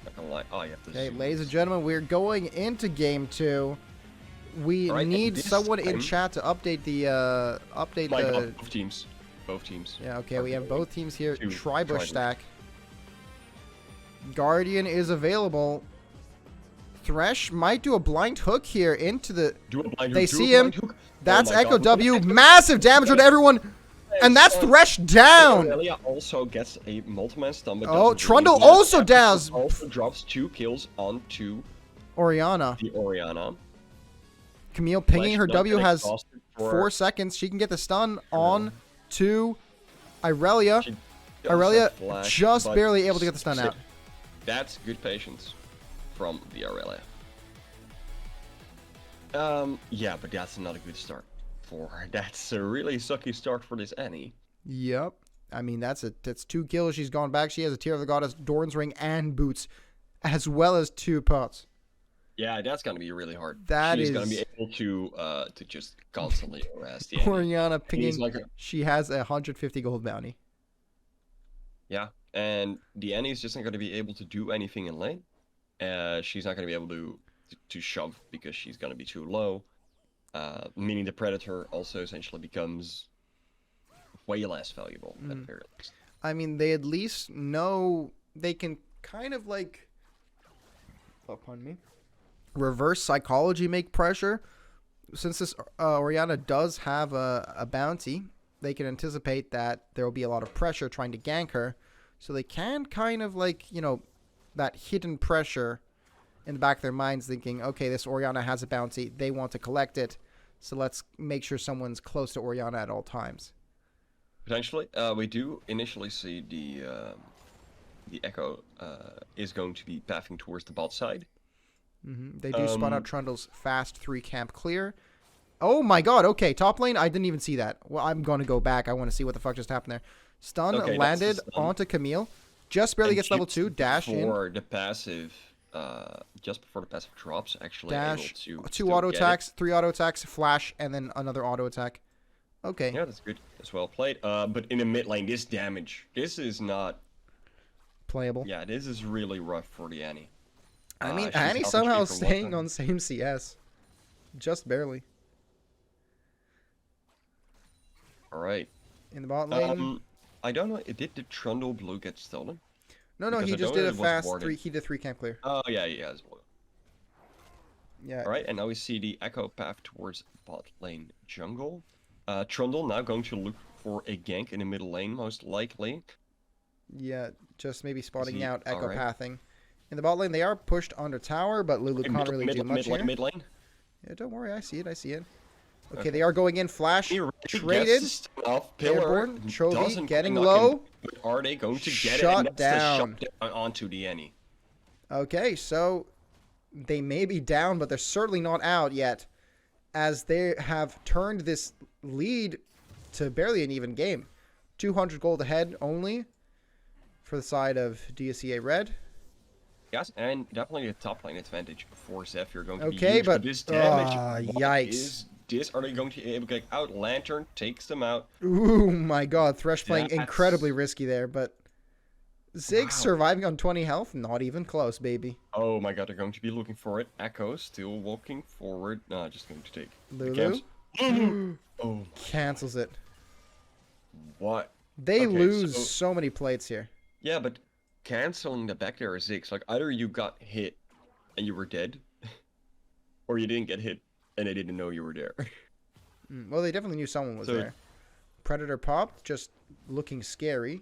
Not gonna lie. Oh, you have to. Okay, zoom ladies and this. gentlemen, we're going into game 2. We All right, and need this someone in time- chat to update the My God, both teams. Both teams. Yeah, okay, we have both teams here. Two Tribush Tribush. stack. Guardian is available. Thresh might do a blind hook here into the. Do a blind They hook, do see a him. blind hook. That's Oh my Echo God, W. look at Massive damage on everyone. And that's Thresh down. Aurelia also gets a multi-man stun. But Oh, doesn't Trundle really also matter. downs. Also drops 2 kills onto Orianna. the Orianna. Camille pinging Flash her don't W get has exhausted for- 4 seconds. She can get the stun on to Irelia. She does Irelia have flash, just but barely able to get the stun out. That's good patience from the Aurelia. Yeah, but that's not a good start for her. That's a really sucky start for this Annie. Yep. I mean, that's 2 kills. She's gone back. She has a Tear of the Goddess, Doran's Ring, and Boots, as well as 2 pots. Yeah, that's gonna be really hard. That She's is- gonna be able to just constantly harass the Annie. Orianna pinging. He's like She has a 150 gold bounty. Yeah, and the Annie is just not gonna be able to do anything in lane. She's not gonna be able to shove because she's gonna be too low. Meaning the Predator also essentially becomes way less valuable at the very least. I mean, they at least know they can kind of like, oh, pardon me, reverse psychology, make pressure. Since this Orianna does have a bounty, they can anticipate that there will be a lot of pressure trying to gank her. So they can kind of like, that hidden pressure in the back of their minds thinking, okay, this Orianna has a bounty. They want to collect it. So let's make sure someone's close to Orianna at all times. Potentially. We do initially see the Echo is going to be pathing towards the bot side. They do spawn out Trundle's fast 3 camp clear. Oh my god, okay, top lane, I didn't even see that. Well, I'm going to go back. I want to see what the fuck just happened there. Stun landed onto Camille. Just barely gets level 2, dash in. The passive, just before the passive drops, actually dash, able to 2 auto attacks, 3 auto attacks, flash, and then another auto attack. Okay. Yeah, that's good. That's well played. But in the mid lane, this damage, this is not... playable. Yeah, this is really rough for the Annie. I mean, Annie somehow staying on same CS. Just barely. Alright. In the bot lane. I don't know, did the Trundle blue get stolen? No, because he just did a fast 3, he did 3 camp clear. Oh, yeah, he has blue. Yeah. Alright, and now we see the Echo path towards bot lane jungle. Trundle now going to look for a gank in the middle lane, most likely. Yeah, just maybe spotting out Echo pathing. In the bot lane, they are pushed under tower, but Lulu can't really do much here. Mid lane. Yeah, don't worry, I see it. Okay, they are going in. Flash, traded. Airborne, Chovy getting low. Are they going to get shut down onto the Annie? Okay, so they may be down, but they're certainly not out yet, as they have turned this lead to barely an even game. 200 gold ahead only for the side of DSEA Red. Yes, and definitely a top lane advantage for Zephyr going to be huge, but this damage, yikes. Are they going to be able to get out? Lantern takes them out. Ooh, my god. Thresh playing incredibly risky there, but Ziggs surviving on 20 health? Not even close, baby. Oh my god, they're going to be looking for it. Echo still walking forward. No, just going to take Lulu. Oh. Cancels it. What? They lose so many plates here. Yeah, but canceling the back there is Ziggs. Like, either you got hit and you were dead, or you didn't get hit and they didn't know you were there. Well, they definitely knew someone was there. Predator popped, just looking scary.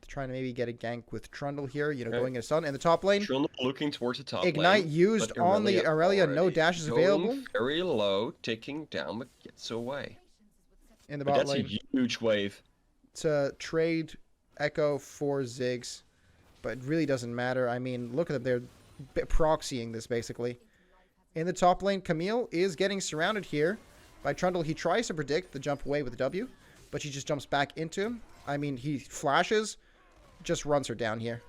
Trying to maybe get a gank with Trundle here, going in a stun. In the top lane. Trundle looking towards the top Ignite lane. used on the Aurelia. No dashes available. Very low, ticking down, but gets away. In the bot lane. That's a huge wave. To trade Echo for Ziggs, but it really doesn't matter. I mean, look at them. They're proxying this, basically. In the top lane, Camille is getting surrounded here by Trundle. He tries to predict the jump away with the W, but she just jumps back into him. I mean, he flashes, just runs her down here.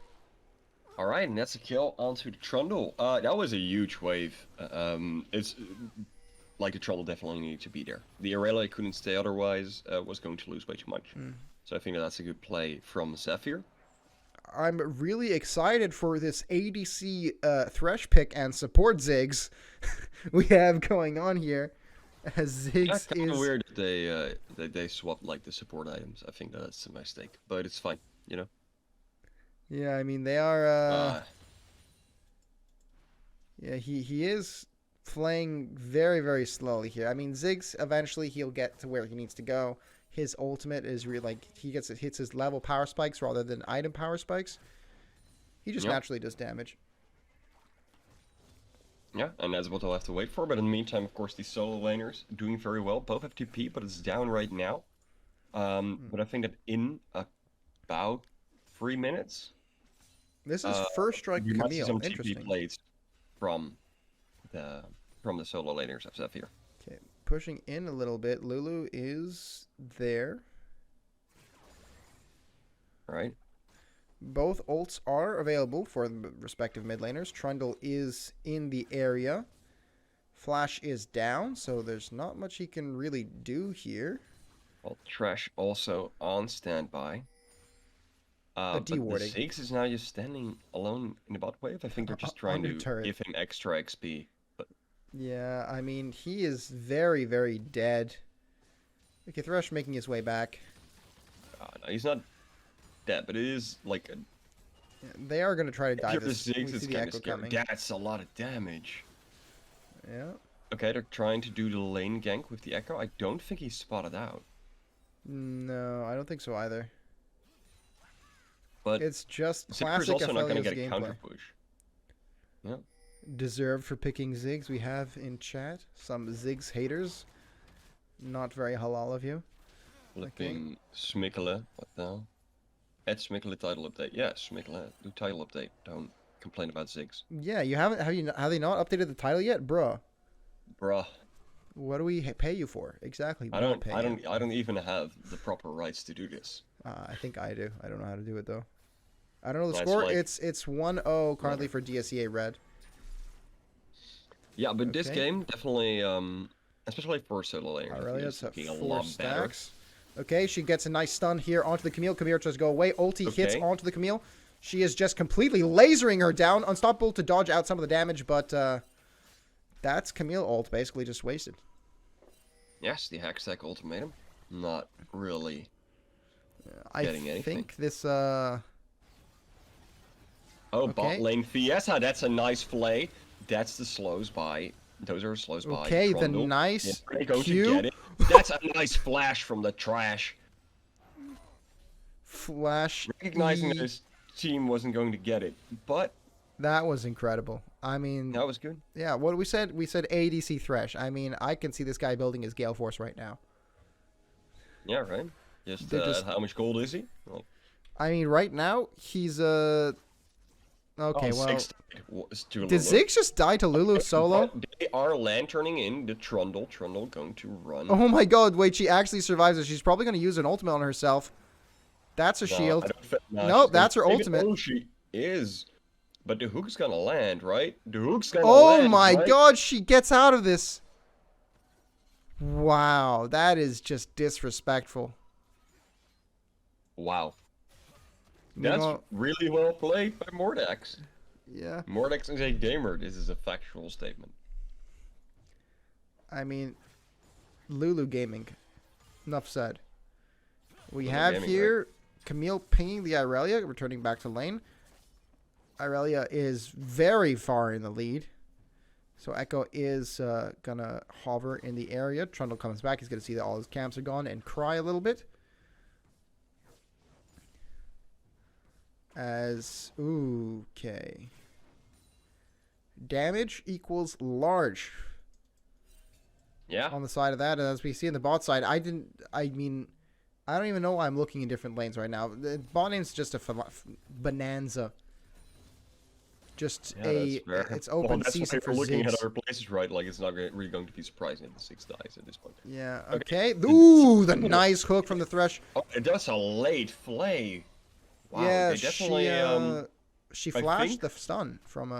All right, and that's a kill onto the Trundle. That was a huge wave. It's like the Trundle definitely needed to be there. The Aurelia couldn't stay otherwise, was going to lose way too much. So I think that's a good play from Zephyr. I'm really excited for this ADC Thresh pick and support Ziggs we have going on here. As Ziggs It's kind of weird that they swapped like the support items. I think that's a mistake, but it's fine, Yeah, I mean they are. Yeah, he is playing very, very slowly here. I mean, Ziggs eventually he'll get to where he needs to go. His ultimate is really like hits his level power spikes rather than item power spikes. He just naturally does damage. Yeah, and that's what I'll have to wait for. But in the meantime, of course, these solo laners doing very well. Both have TP, but it's down right now. But I think that in about 3 minutes, this is first strike Camille. Might see some Interesting. TP plays from the solo laners of Zephyr. Okay, pushing in a little bit. Lulu is there. Right. Both ults are available for the respective mid laners. Trundle is in the area. Flash is down, so there's not much he can really do here. Well, Trash also on standby. But the dewarding. Ziggs is now just standing alone in the bot wave. I think they're just trying to give him extra XP. But yeah, I mean, he is very, very dead. Okay, Thresh making his way back. No, he's not dead, but it is like a... They are going to try to dive this. We Ziggs see is the kind of echo scary. coming. That's a lot of damage. Yeah. Okay, they're trying to do the lane gank with the echo. I don't think he's spotted out. No, I don't think so either. But It's just Zephyr's classic also not going to Aphelios get a gameplay. counter push. Yeah. Deserved for picking Ziggs. We have in chat some Ziggs haters. Not very halal of you. Flipping Smikkele. What the hell? Add Smikkele title update. Yeah, Smikkele. Do title update. Don't complain about Ziggs. Yeah, you haven't. Have they not updated the title yet, bruh? Bruh. What do we pay you for exactly? I don't even have the proper rights to do this. I think I do. I don't know how to do it though. I don't know the That's score. like- It's 1-0 currently for DSEA Red. Yeah, but this Okay. game definitely, especially for solo laning, I think Aurelia's it's at looking a 4 lot better. stacks. Okay, she gets a nice stun here onto the Camille. Camille tries to go away. Ulti hits Okay. onto the Camille. She is just completely lasering her down. Unstoppable to dodge out some of the damage, but that's Camille ult basically just wasted. Yes, the hack stack ultimatum. Not really. I Getting anything. think this Oh, Okay. bot lane Fiesta, that's a nice play. That's the slows by. Those are slows by. okay, the Trundle. nice Yeah, they're going to Q get it. That's a nice flash from the trash. flash. Recognizing E. that his team wasn't going to get it, but That was incredible. I mean, that was good. yeah, what we said ADC Thresh. I mean, I can see this guy building his Gale Force right now. Yeah, right. Just, They're just- how much gold is he? Like, I mean, right now he's okay. Well, 6 to did Lulu. Ziggs just die to Lulu solo? But they are lanterning in the Trundle. Trundle going to run. Oh my God! Wait, she actually survives it. She's probably going to use an ultimate on herself. That's her No, shield. I don't fit- no, Nope, she's that's her gonna- ultimate. Oh, she is. But the hook's gonna land, right? The hook's gonna Oh land. my right? God! She gets out of this. Wow, that is just disrespectful. Wow. You That's know- really well played by Mordax. yeah. Mordax is a gamer. This is a factual statement. I mean, Lulu Gaming. Enough said. We Lulu have Gaming, here Camille pinging the Irelia, returning back to lane. Irelia is very far in the lead. So Echo is going to hover in the area. Trundle comes back. He's going to see that all his camps are gone and cry a little bit. Okay. Damage equals large. Yeah. On the side of that, and as we see in the bot side, I don't even know why I'm looking in different lanes right now. The bot name's just a bonanza. Just Yeah, that's fair. it's open that's season why for we're looking at Ziggs. other places, right? Like, it's not really going to be surprising if the 6 dies at this point. Yeah, Okay. okay. Ooh, the nice hook from the Thresh. Oh, it does a late flay. Wow, Yeah, they definitely, she I flashed think- the stun from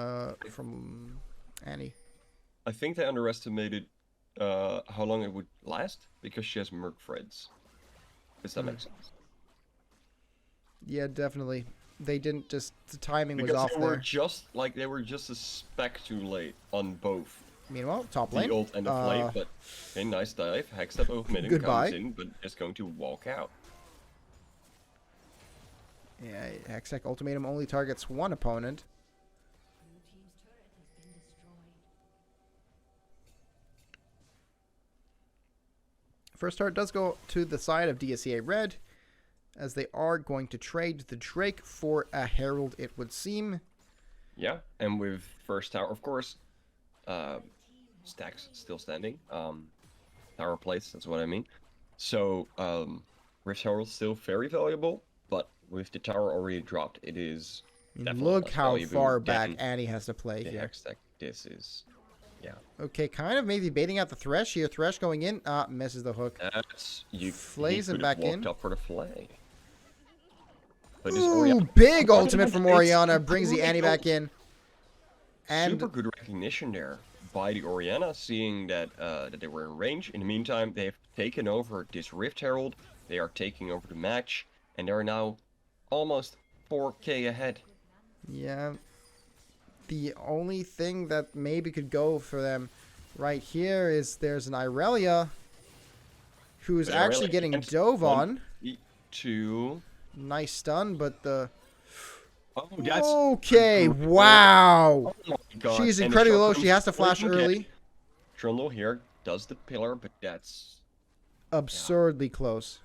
Annie. I think they underestimated how long it would last because she has Merc Threads. Does that make sense? Yeah, definitely. They didn't just the timing was Because off they were there. they were just a speck too late on both Meanwhile, top the lane. ult and the flay. But okay, nice dive. Hextep opening Goodbye. comes in, but is going to walk out. Yeah, Hextech Ultimatum only targets one opponent. First start does go to the side of DSEA Red, as they are going to trade the Drake for a Herald, it would seem. Yeah, and with first tower, of course, stacks still standing. Tower plates, that's what I mean. So, Rift Herald still very valuable, but with the tower already dropped, it is definitely Look less how valuable far back than Annie has to play the here. Hextech. This is, yeah. Okay, kind of maybe baiting out the Thresh here. Thresh going in. Misses the hook. That's you. Flays him could've back walked in. up for the flay. But this Ooh, Orianna, big ultimate from It's Orianna. Brings the really Annie back good. in. And super good recognition there by the Orianna, seeing that that they were in range. In the meantime, they have taken over this Rift Herald. They are taking over the match, and they are now almost 4K ahead. yeah, the only thing that maybe could go for them right here is there's an Irelia who's But actually Irelia getting can't dove on. Two. Nice stun, but the... Oh, that's Okay, a good wow. Oh my god. She's And the incredibly shot low. comes She has to flash okay. early. Trundle here does the pillar, but that's Absurdly close.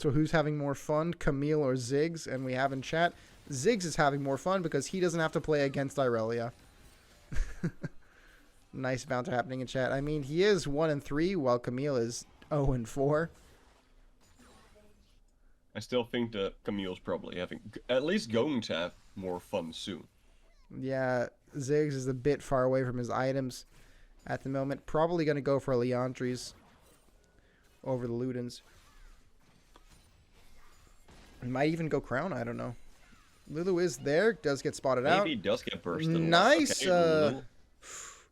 So who's having more fun, Camille or Ziggs? And we have in chat, Ziggs is having more fun because he doesn't have to play against Irelia. Nice banter happening in chat. I mean, he is 1-3 while Camille is 0-4. I still think that Camille's probably at least going to have more fun soon. Yeah, Ziggs is a bit far away from his items at the moment. Probably going to go for a Leandries over the Ludens. Might even go Crown, I don't know. Lulu is there, does get spotted out. Maybe he does get bursted. Nice. Okay,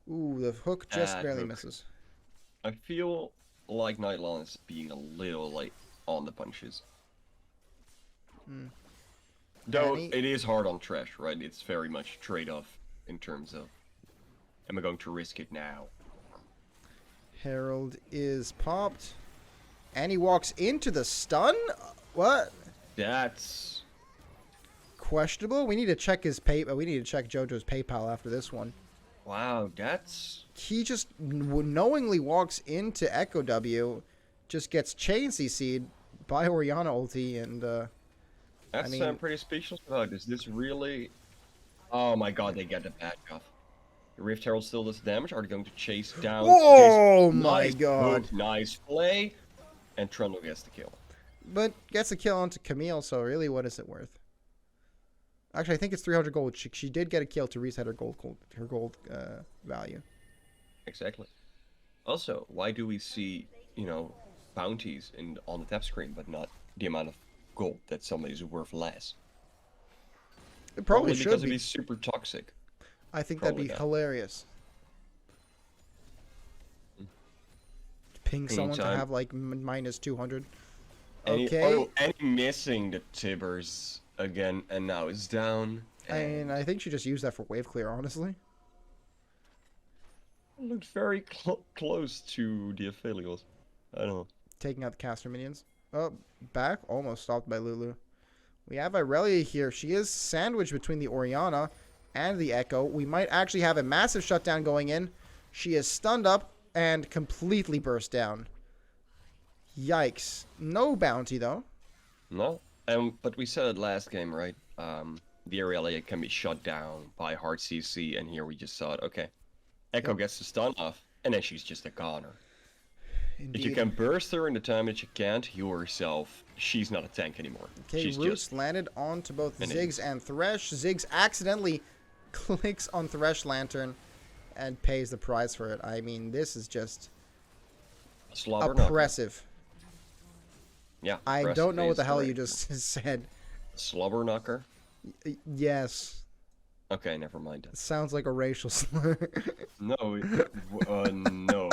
Ooh, the hook just barely hook. misses. I feel like Nightlawn is being a little late on the punches. Though it is hard on Trash, right? It's very much trade-off in terms of, am I going to risk it now? Herald is popped. And he walks into the stun? What? That's questionable. We need to check his we need to check JoJo's PayPal after this one. wow. That's He just knowingly walks into Echo W, just gets chain CC'd by Orianna ulti, and that's I mean, I'm pretty speechless about. Is this really? Oh my God! They get the back off. The Rift Herald still does damage. Are they going to chase down? oh my nice God! Move, nice play, and Trundle gets the kill. But gets a kill onto Camille, so really, what is it worth? Actually, I think it's 300 gold. She did get a kill to reset her gold value. Exactly. Also, why do we see, bounties on the tap screen, but not the amount of gold that somebody's worth less? It probably should because be. it'd be super toxic. I think Probably that'd be not. hilarious. Ping someone to Anytime. have like minus 200. And Okay. and missing the Tibbers again, and now it's down. I mean, I think she just used that for wave clear, honestly. Looked very close to the Aphelios. I don't know. Taking out the caster minions. Oh, back. Almost stopped by Lulu. We have Irelia here. She is sandwiched between the Orianna and the Echo. We might actually have a massive shutdown going in. She is stunned up and completely burst down. Yikes. No bounty, though. No, but we said it last game, right? The Aurelia can be shut down by hard CC, and here we just saw it. Okay, Echo gets the stun off, and then she's just a goner. Indeed. If you can burst her in the time that you can't heal herself, she's not a tank anymore. Okay, She's Roost just landed onto both an Ziggs and Thresh. Ziggs accidentally clicks on Thresh Lantern and pays the price for it. I mean, this is just a slobber knocker. oppressive. Yeah. I don't know what the hell correct. you just said. Slobber knocker? Yes. Okay, never mind. It sounds like a racial slur. No, no.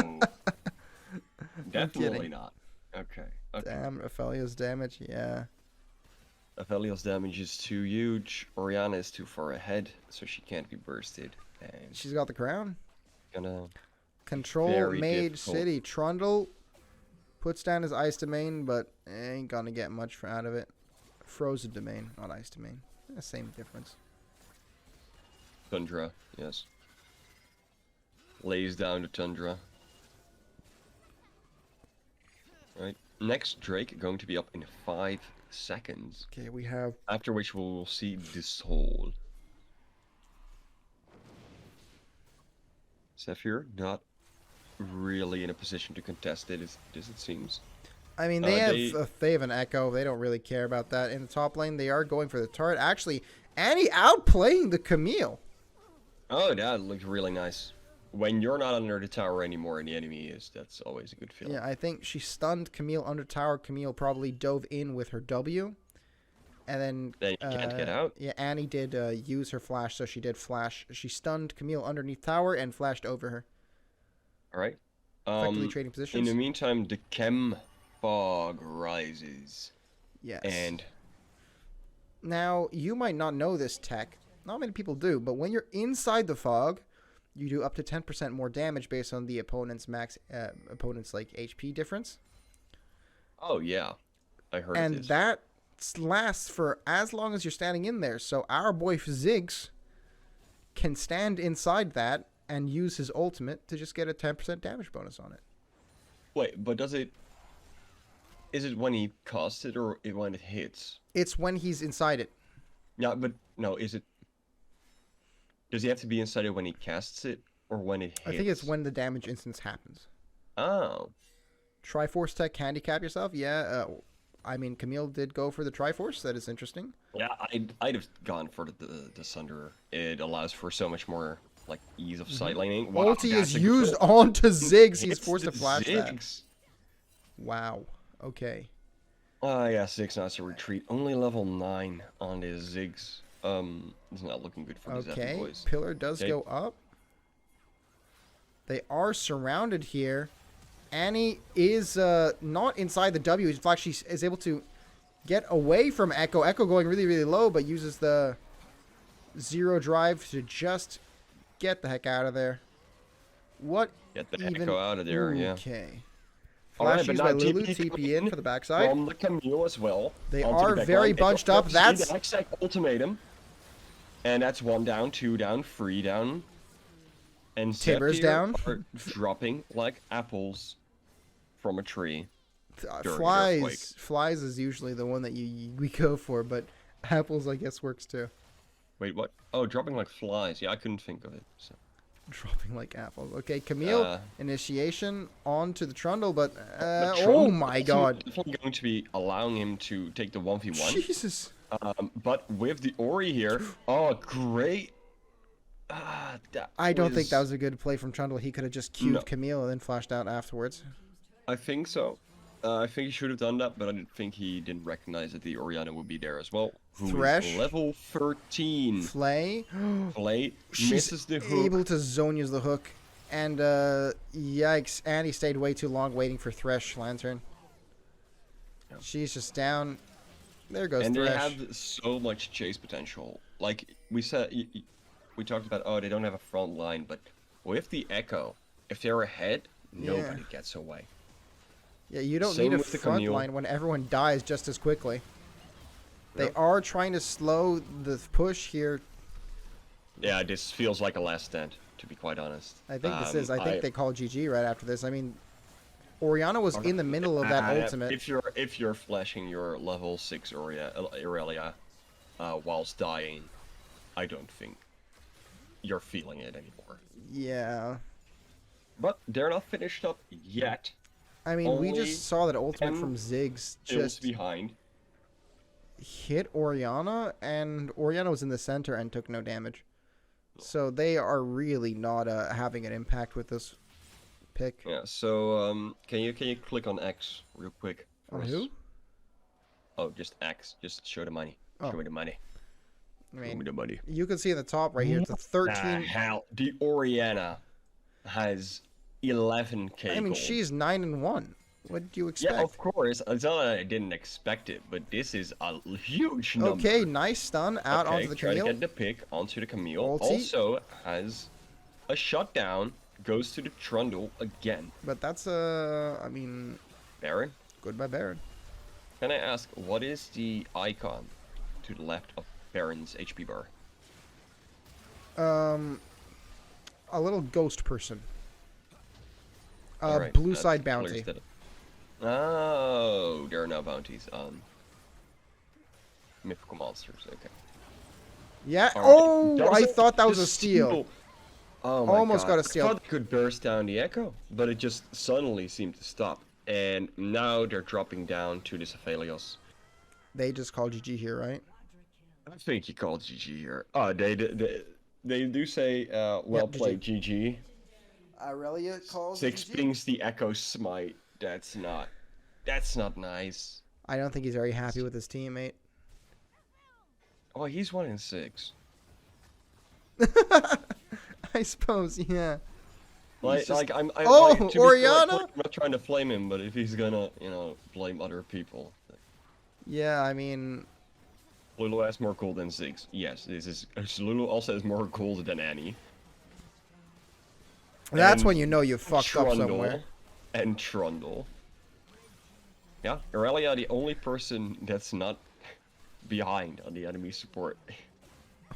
Definitely kidding. not. Okay. Damn, Aphelios damage, yeah. Aphelios damage is too huge. Orianna is too far ahead, so she can't be bursted. And She's got the crown. gonna Control Very Mage difficult. City. Trundle puts down his ice domain, but ain't gonna get much out of it. Frozen domain, not ice domain. Same difference. Tundra, yes. Lays down the Tundra. Right. Next Drake going to be up in 5 seconds. Okay, we have After which we will see this hole. Zephyr not really in a position to contest it, as it seems. I mean, they have an Echo. They don't really care about that. In the top lane, they are going for the turret. Actually, Annie outplaying the Camille. Oh, that looked really nice. When you're not under the tower anymore and the enemy is, that's always a good feeling. Yeah, I think she stunned Camille under tower. Camille probably dove in with her W. And then you can't get out? Yeah, Annie did use her flash, so she did flash. She stunned Camille underneath tower and flashed over her. Alright. Effectively trading In positions. the meantime, the chem fog rises. Yes. And Now, you might not know this tech. Not many people do, but when you're inside the fog, you do up to 10% more damage based on the opponent's opponent's like HP difference. oh yeah, I heard And this. that lasts for as long as you're standing in there. So our boy Ziggs can stand inside that and use his ultimate to just get a 10% damage bonus on it. Wait, but does it Is it when he casts it or when it hits? It's when he's inside it. Yeah, but no, is it... Does he have to be inside it when he casts it or when it hits? I think it's when the damage instance happens. Oh. Triforce tech handicap yourself? Yeah. I mean, Camille did go for the Triforce. That is interesting. Yeah, I'd have gone for the Sunder. It allows for so much more like ease of sight laning. Wow, Ulti is used onto Ziggs. He's It's forced to the flash that. Ziggs. Wow. Okay. Yeah, Ziggs now to retreat. Only level 9 on his Ziggs. It's not looking good for the Zephyr Okay. boys. Pillar does Okay. go up. They are surrounded here. Annie is not inside the W. In fact, she is able to get away from Echo. Echo going really, really low, but uses the zero drive to just get the heck out of there. What Get the even... Echo out of there, yeah. Okay. Alright, Flash but used now by Lulu. TP TP in for the backside. from the Camille as well. They onto are the back very line. bunched Echo up. see That's... the exact ultimatum. And that's 1 down, 2 down, 3 down. And Tibbers Zephyr down. are dropping like apples from a tree. during Flies. Flies is usually the one that we go for, but apples, I guess, works too. Wait, what? Oh, dropping like flies. Yeah, I couldn't think of it. So. Dropping like apples. Okay, Camille, initiation onto the Trundle, but The oh Trundle my is god. definitely going to be allowing him to take the 1v1. Jesus. But with the Ori here, oh, great. I don't think that was a good play from Trundle. He could have just queued Camille and then flashed out afterwards. I think so. I think he should have done that, but I think he didn't recognize that the Orianna would be there as well. Thresh. Level 13. Flay. Flay She's misses the hook. able to zone use the hook. And, yikes. Annie stayed way too long waiting for Thresh Lantern. Yep. She's just down. There goes And Thresh. they have so much chase potential. Like we said, we talked about, oh, they don't have a front line, but with the Echo, if they're ahead, nobody gets away. Yeah, you don't Same need a with the front Camille. line when everyone dies just as quickly. They Yep. are trying to slow the push here. Yeah, this feels like a last stand, to be quite honest. I think this is. I think they call GG right after this. I mean, Orianna was in the middle of that ultimate. If you're flashing your level 6 Aurelia whilst dying, I don't think you're feeling it anymore. Yeah. But they're not finished up yet. I mean, we Only just saw that ultimate 10 from Ziggs Just just behind. hit Orianna, and Orianna was in the center and took no damage. So they are really not having an impact with this pick. Yeah. So can you click on X real quick? On for us? who? Oh, just X. Just show the money. Oh. Show me the money. I Show me mean, the money. you can see in the top right here, it's a 13. Hell, the Orianna has 11k. I mean, gold. she's 9-1. What did you expect? Yeah, of course. It's not that I didn't expect it, but this is a huge number. Okay, nice stun out Okay, onto the try Camille. to get the pick onto the Camille. Ulti. Also has a shutdown. Goes to the Trundle again. But that's, I mean, Baron, goodbye Baron. can I ask, what is the icon to the left of Baron's HP bar? A little ghost person. Alright, Blue that side clears bounty. that up. Oh, there are no bounties on mythical monsters. Okay. Yeah. Alright, Oh, that I was thought that was the a steal. Oh my Almost God. got a steal. I thought they could burst down the Echo, but it just suddenly seemed to stop. And now they're dropping down to the Cephalios. They just called GG here, right? I think you called GG here. Oh, they do say, well played, GG. Aurelia calls 6 pings the Echo smite. That's not nice. I don't think he's very happy with his teammate. Oh, he's 1 in 6. I suppose, yeah. Like, just- I'm. Oh, to be fair, like, Orianna? I'm not trying to flame him, but if he's gonna, blame other people. Yeah, I mean, Lulu has more gold than Ziggs. Yes, Lulu also has more gold than Annie. that's And when you know you fucked up somewhere. And Trundle. Yeah, Aurelia, the only person that's not behind on the enemy support.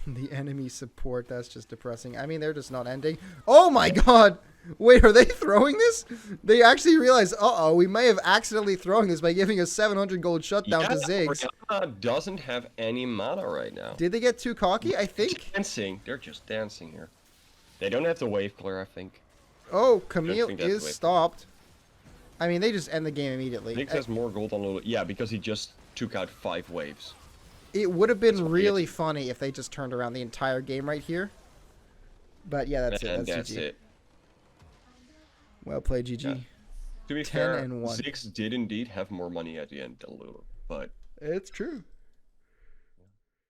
The enemy support, that's just depressing. I mean, they're just not ending. Oh my god! Wait, are they throwing this? They actually realize, uh-oh, we may have accidentally thrown this by giving a 700 gold shutdown to Ziggs. Oriana doesn't have any mana right now. Did they get too cocky? I think. Dancing. They're just dancing here. They don't have the wave clear, I think. Oh, Camille is stopped. I mean, they just end the game immediately. Ziggs has more gold on Lulu. Yeah, because he just took out 5 waves. It would have been really funny if they just turned around the entire game right here. But yeah, that's it. That's GG. It. Well played, GG. Yeah. To be 10 fair, and 1. Ziggs did indeed have more money at the end than Lulu, but It's true.